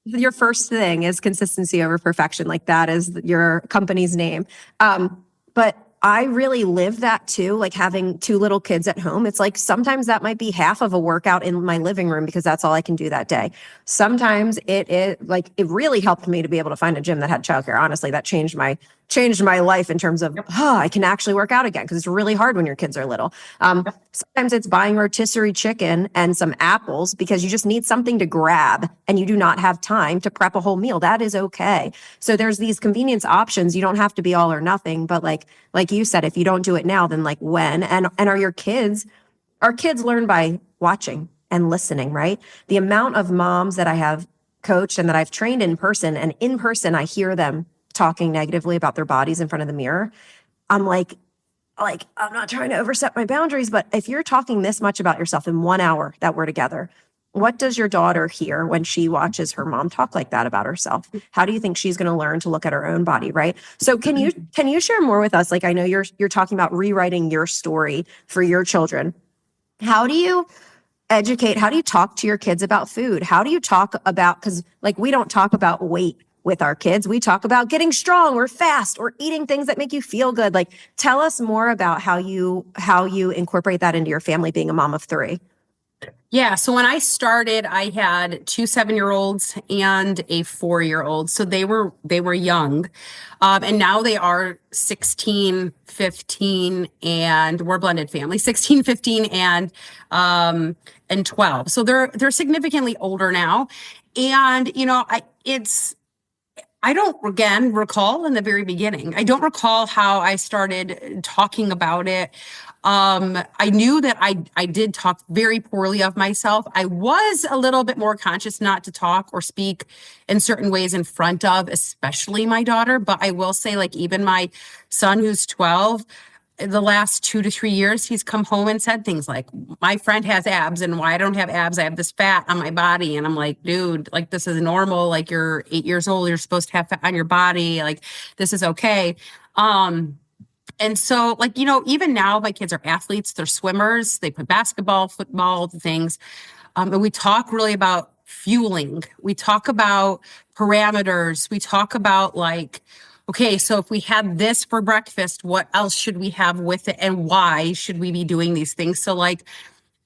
Speaker 1: Your first thing is consistency over perfection. Like, that is your company's name. But I really live that too, like having 2 little kids at home. It's like sometimes that might be half of a workout in my living room because that's all I can do that day. Sometimes it really helped me to be able to find a gym that had childcare. Honestly, that changed my life in terms of, I can actually work out again, because it's really hard when your kids are little. Sometimes it's buying rotisserie chicken and some apples because you just need something to grab and you do not have time to prep a whole meal. That is okay. So there's these convenience options. You don't have to be all or nothing, but like you said, if you don't do it now, then like when? And are your kids, our kids learn by watching and listening, right? The amount of moms that I have coached and that I've trained in person, and in person, I hear them talking negatively about their bodies in front of the mirror. I'm like, I'm not trying to overstep my boundaries, but if you're talking this much about yourself in 1 hour that we're together, what does your daughter hear when she watches her mom talk like that about herself? How do you think she's going to learn to look at her own body, right? So can you share more with us? Like, I know you're talking about rewriting your story for your children. How do you educate? How do you talk to your kids about food? How do you talk about, because like, we don't talk about weight with our kids. We talk about getting strong or fast or eating things that make you feel good. Like, tell us more about how you incorporate that into your family, being a mom of 3.
Speaker 3: Yeah. So when I started, I had 2 7-year-olds and a 4-year-old. So they were young. And now they are 16, 15, and we're a blended family, 16, 15, and 12. So they're significantly older now. And, I don't, again, recall in the very beginning. I don't recall how I started talking about it. I knew that I did talk very poorly of myself. I was a little bit more conscious not to talk or speak in certain ways in front of, especially my daughter. But I will say, like, even my son, who's 12, the last 2 to 3 years, he's come home and said things like, my friend has abs and why I don't have abs, I have this fat on my body. And I'm like, dude, like, this is normal. Like, you're 8 years old, you're supposed to have fat on your body. Like, this is okay. And so, like, even now my kids are athletes, they're swimmers, they play basketball, football, the things. And we talk really about fueling. We talk about parameters. We talk about, like, okay, so if we had this for breakfast, what else should we have with it? And why should we be doing these things? So, like,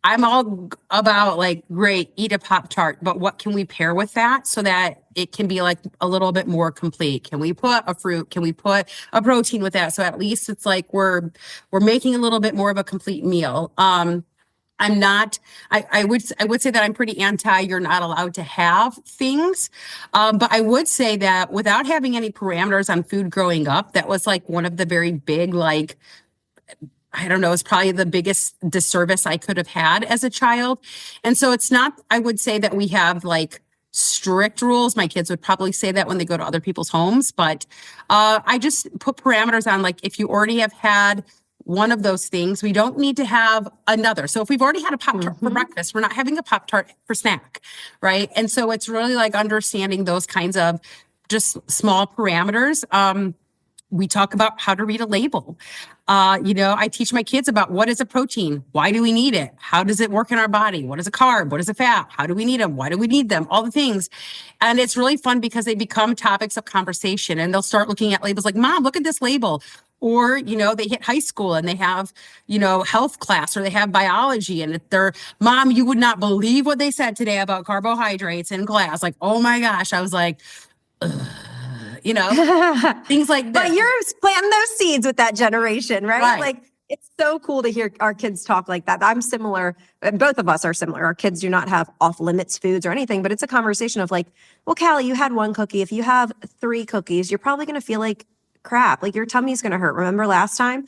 Speaker 3: I'm all about, like, great, eat a Pop-Tart, but what can we pair with that so that it can be like a little bit more complete? Can we put a fruit? Can we put a protein with that? So at least it's like we're making a little bit more of a complete meal. I'm not, I would say that I'm pretty anti, you're not allowed to have things. But I would say that without having any parameters on food growing up, that was like one of the very big, like, I don't know, it's probably the biggest disservice I could have had as a child. And so it's not, I would say that we have like strict rules. My kids would probably say that when they go to other people's homes, but I just put parameters on, like, if you already have had one of those things, we don't need to have another. So if we've already had a Pop-Tart for breakfast, we're not having a Pop-Tart for snack, right? And so it's really like understanding those kinds of just small parameters. We talk about how to read a label. I teach my kids about what is a protein? Why do we need it? How does it work in our body? What is a carb? What is a fat? How do we need them? Why do we need them? All the things. And it's really fun because they become topics of conversation, and they'll start looking at labels like, Mom, look at this label. Or, they hit high school and they have, health class, or they have biology, and they're, Mom, you would not believe what they said today about carbohydrates in class. Like, oh my gosh. I was like, things like that.
Speaker 1: But you're planting those seeds with that generation, right?
Speaker 3: Right.
Speaker 1: Like, it's so cool to hear our kids talk like that. I'm similar. Both of us are similar. Our kids do not have off limits foods or anything, but it's a conversation of like, well, Callie, you had one cookie. If you have 3 cookies, you're probably going to feel like crap. Like, your tummy's going to hurt. Remember last time?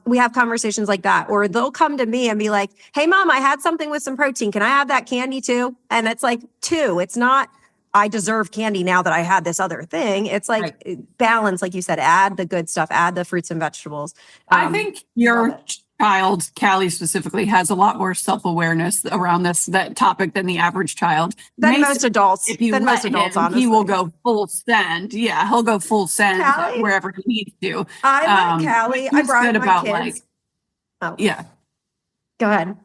Speaker 1: We have conversations like that, or they'll come to me and be like, hey, Mom, I had something with some protein. Can I have that candy too? And it's like 2. It's not, I deserve candy now that I had this other thing. It's like balance, like you said, add the good stuff, add the fruits and vegetables.
Speaker 2: I think your child, Callie specifically, has a lot more self-awareness around that topic than the average child.
Speaker 1: Than most adults.
Speaker 2: If you
Speaker 1: Than
Speaker 2: let
Speaker 1: most adults,
Speaker 2: him,
Speaker 1: honestly.
Speaker 2: he will go full send. Yeah, he'll go full send
Speaker 1: Callie?
Speaker 2: wherever he needs to.
Speaker 1: I like Callie. I
Speaker 2: He's
Speaker 1: brought
Speaker 2: good
Speaker 1: my
Speaker 2: about
Speaker 1: kids.
Speaker 2: yeah.
Speaker 1: Go ahead.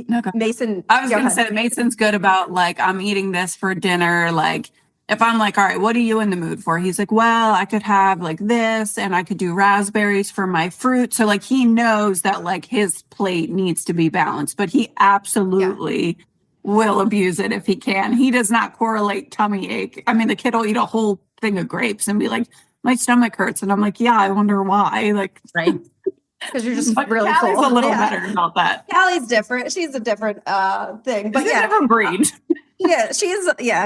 Speaker 2: No, go.
Speaker 1: Mason.
Speaker 2: I was
Speaker 1: go
Speaker 2: going to
Speaker 1: ahead.
Speaker 2: say Mason's good about, like, I'm eating this for dinner. Like, if I'm like, all right, what are you in the mood for? He's like, well, I could have like this, and I could do raspberries for my fruit. So like, he knows that like his plate needs to be balanced, but he absolutely will abuse it if he can. He does not correlate tummy ache. I mean, the kid will eat a whole thing of grapes and be like, my stomach hurts. And I'm like, yeah, I wonder why. Like,
Speaker 3: Right.
Speaker 1: Because you're just
Speaker 2: but
Speaker 1: really
Speaker 2: Callie's
Speaker 1: full.
Speaker 2: a little better about that.
Speaker 1: Callie's different. She's a different thing. But
Speaker 2: She's a different breed.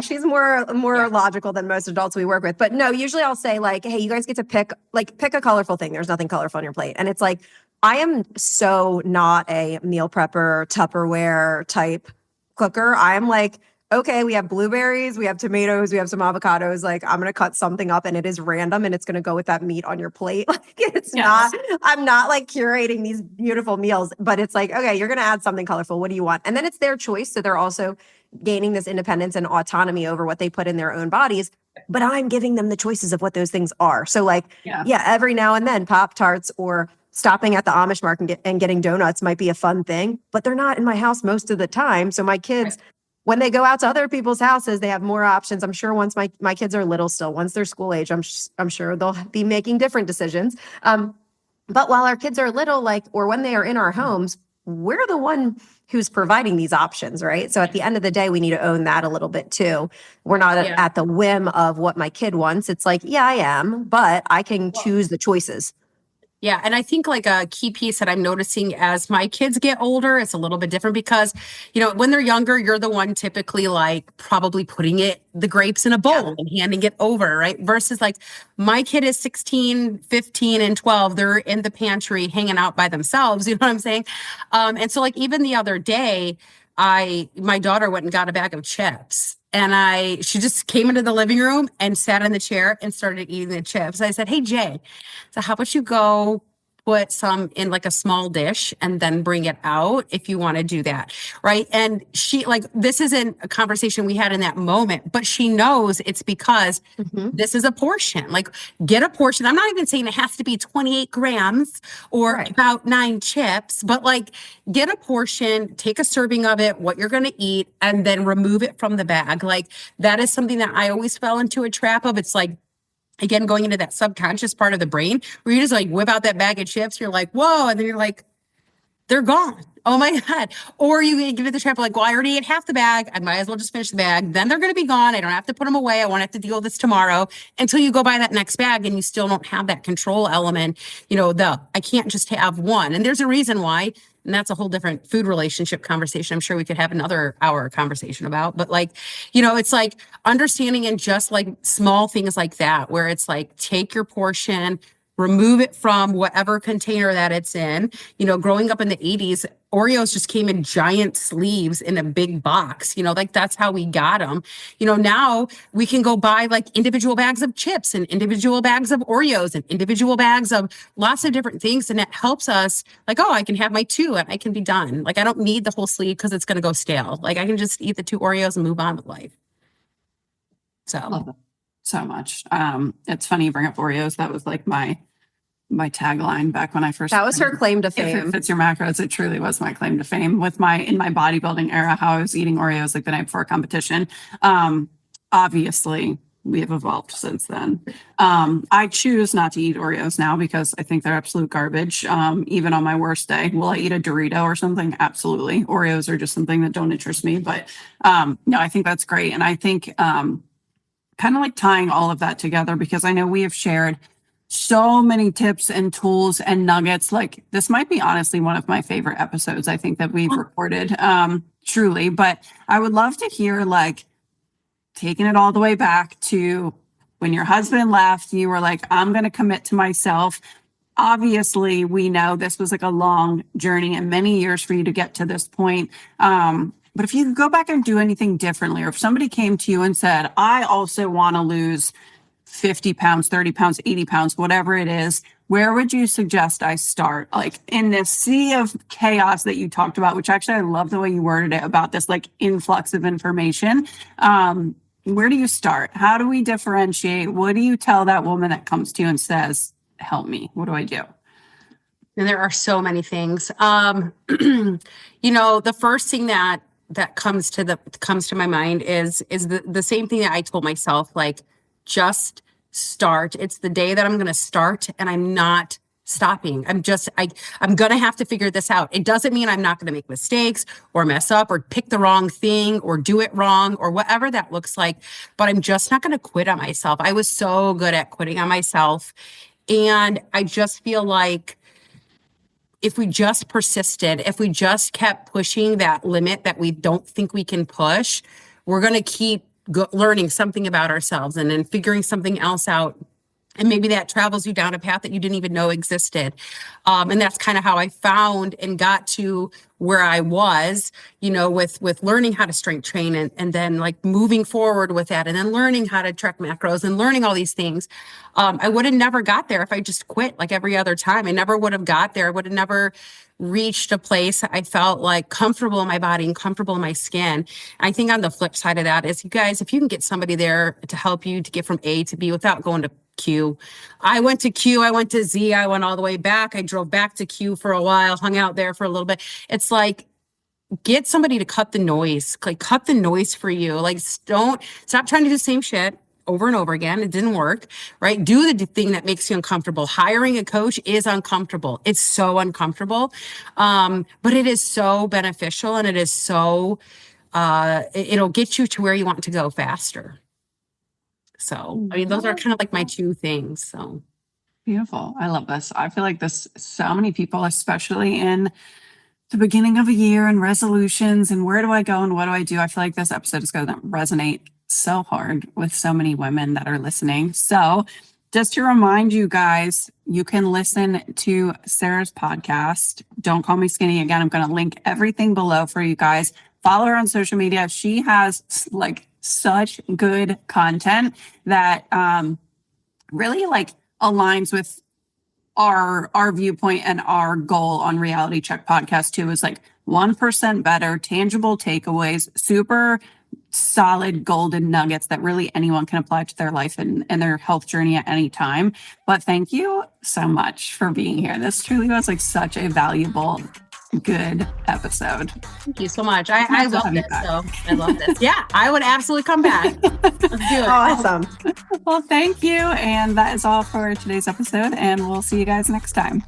Speaker 1: She's more logical than most adults we work with. But no, usually I'll say like, hey, you guys get to pick a colorful thing. There's nothing colorful on your plate. And it's like, I am so not a meal prepper, Tupperware type cooker. I'm like, okay, we have blueberries, we have tomatoes, we have some avocados. Like, I'm going to cut something up and it is random and it's going to go with that meat on your plate. Like, it's not, I'm not like curating these beautiful meals, but it's like, okay, you're going to add something colorful. What do you want? And then it's their choice. So they're also gaining this independence and autonomy over what they put in their own bodies. But I'm giving them the choices of what those things are. So like, every now and then Pop-Tarts or stopping at the Amish market and getting donuts might be a fun thing, but they're not in my house most of the time. So my kids, when they go out to other people's houses, they have more options. I'm sure once my kids are little still, once they're school age, I'm sure they'll be making different decisions. But while our kids are little, or when they are in our homes, we're the one who's providing these options, right? So at the end of the day, we need to own that a little bit too. We're not at the whim of what my kid wants. It's like, yeah, I am, but I can choose the choices.
Speaker 3: Yeah. And I think like a key piece that I'm noticing as my kids get older, it's a little bit different because, when they're younger, you're the one typically like probably putting the grapes in a bowl and handing it over, right? Versus like my kid is 16, 15, and 12. They're in the pantry hanging out by themselves. You know what I'm saying? And so like even the other day, my daughter went and got a bag of chips. And she just came into the living room and sat in the chair and started eating the chips. I said, hey, Jay, so how about you go put some in like a small dish and then bring it out if you want to do that, right? And she this isn't a conversation we had in that moment, but she knows it's because this is a portion. Like, get a portion. I'm not even saying it has to be 28 grams or about 9 chips, but like get a portion, take a serving of it, what you're going to eat, and then remove it from the bag. Like, that is something that I always fell into a trap of. It's like, again, going into that subconscious part of the brain where you just like whip out that bag of chips. You're like, whoa. And then you're like, they're gone. Oh my God. Or you give it the trap like, well, I already ate half the bag. I might as well just finish the bag. Then they're going to be gone. I don't have to put them away. I won't have to deal with this tomorrow, until you go buy that next bag and you still don't have that control element. I can't just have one. And there's a reason why. And that's a whole different food relationship conversation. I'm sure we could have another hour conversation about, but it's like understanding and just like small things like that, where it's like, take your portion, remove it from whatever container that it's in. Growing up in the 80s, Oreos just came in giant sleeves in a big box, that's how we got them. Now we can go buy like individual bags of chips and individual bags of Oreos and individual bags of lots of different things. And it helps us like, oh, I can have my 2 and I can be done. Like, I don't need the whole sleeve because it's going to go stale. Like, I can just eat the 2 Oreos and move on with life.
Speaker 2: Love that so much. It's funny you bring up Oreos. That was like my tagline back when I first.
Speaker 1: That was her claim to
Speaker 2: If it
Speaker 1: fame.
Speaker 2: fits your macros, it truly was my claim to fame in my bodybuilding era, how I was eating Oreos like the night before competition. Obviously we have evolved since then. I choose not to eat Oreos now because I think they're absolute garbage. Even on my worst day, will I eat a Dorito or something? Absolutely. Oreos are just something that don't interest me, but no, I think that's great. And I think kind of like tying all of that together, because I know we have shared so many tips and tools and nuggets. Like, this might be honestly one of my favorite episodes I think that we've recorded, truly. But I would love to hear, like, taking it all the way back to when your husband left, you were like, I'm going to commit to myself. Obviously, we know this was like a long journey and many years for you to get to this point. But if you could go back and do anything differently, or if somebody came to you and said, I also want to lose 50 pounds, 30 pounds, 80 pounds, whatever it is, where would you suggest I start? Like, in this sea of chaos that you talked about, which actually I love the way you worded it, about this like influx of information. Where do you start? How do we differentiate? What do you tell that woman that comes to you and says, help me? What do I do?
Speaker 3: And there are so many things. The first thing that comes to my mind is the same thing that I told myself, like, just start. It's the day that I'm going to start, and I'm not stopping. I'm going to have to figure this out. It doesn't mean I'm not going to make mistakes or mess up or pick the wrong thing or do it wrong or whatever that looks like, but I'm just not going to quit on myself. I was so good at quitting on myself. And I just feel like if we just persisted, if we just kept pushing that limit that we don't think we can push, we're going to keep learning something about ourselves and then figuring something else out. And maybe that travels you down a path that you didn't even know existed. And that's kind of how I found and got to where I was, with learning how to strength train and then like moving forward with that, and then learning how to track macros and learning all these things. I would have never got there if I just quit like every other time. I never would have got there. I would have never reached a place I felt like comfortable in my body and comfortable in my skin. And I think on the flip side of that is, you guys, if you can get somebody there to help you to get from A to B without going to Q. I went to Q, I went to Z, I went all the way back. I drove back to Q for a while, hung out there for a little bit. It's like, get somebody to cut the noise, cut the noise for you. Like, stop trying to do the same shit over and over again. It didn't work, right? Do the thing that makes you uncomfortable. Hiring a coach is uncomfortable. It's so uncomfortable. But it is so beneficial, and it is so, it'll get you to where you want to go faster. So, I mean, those are kind of like my 2 things. So
Speaker 2: Beautiful. I love this. I feel like so many people, especially in the beginning of a year and resolutions and where do I go and what do I do? I feel like this episode is going to resonate so hard with so many women that are listening. So just to remind you guys, you can listen to Sarah's podcast, Don't Call Me Skinny. Again, I'm going to link everything below for you guys. Follow her on social media. She has like such good content that really like aligns with our viewpoint and our goal on Reality Check Podcast too, is like 1% better, tangible takeaways, super solid golden nuggets that really anyone can apply to their life and their health journey at any time. But thank you so much for being here. This truly was like such a valuable, good episode.
Speaker 3: thank you so much. I love this. So I love this. Yeah, I would absolutely come back. Let's do it.
Speaker 1: Awesome.
Speaker 2: Well, thank you. And that is all for today's episode. And we'll see you guys next time.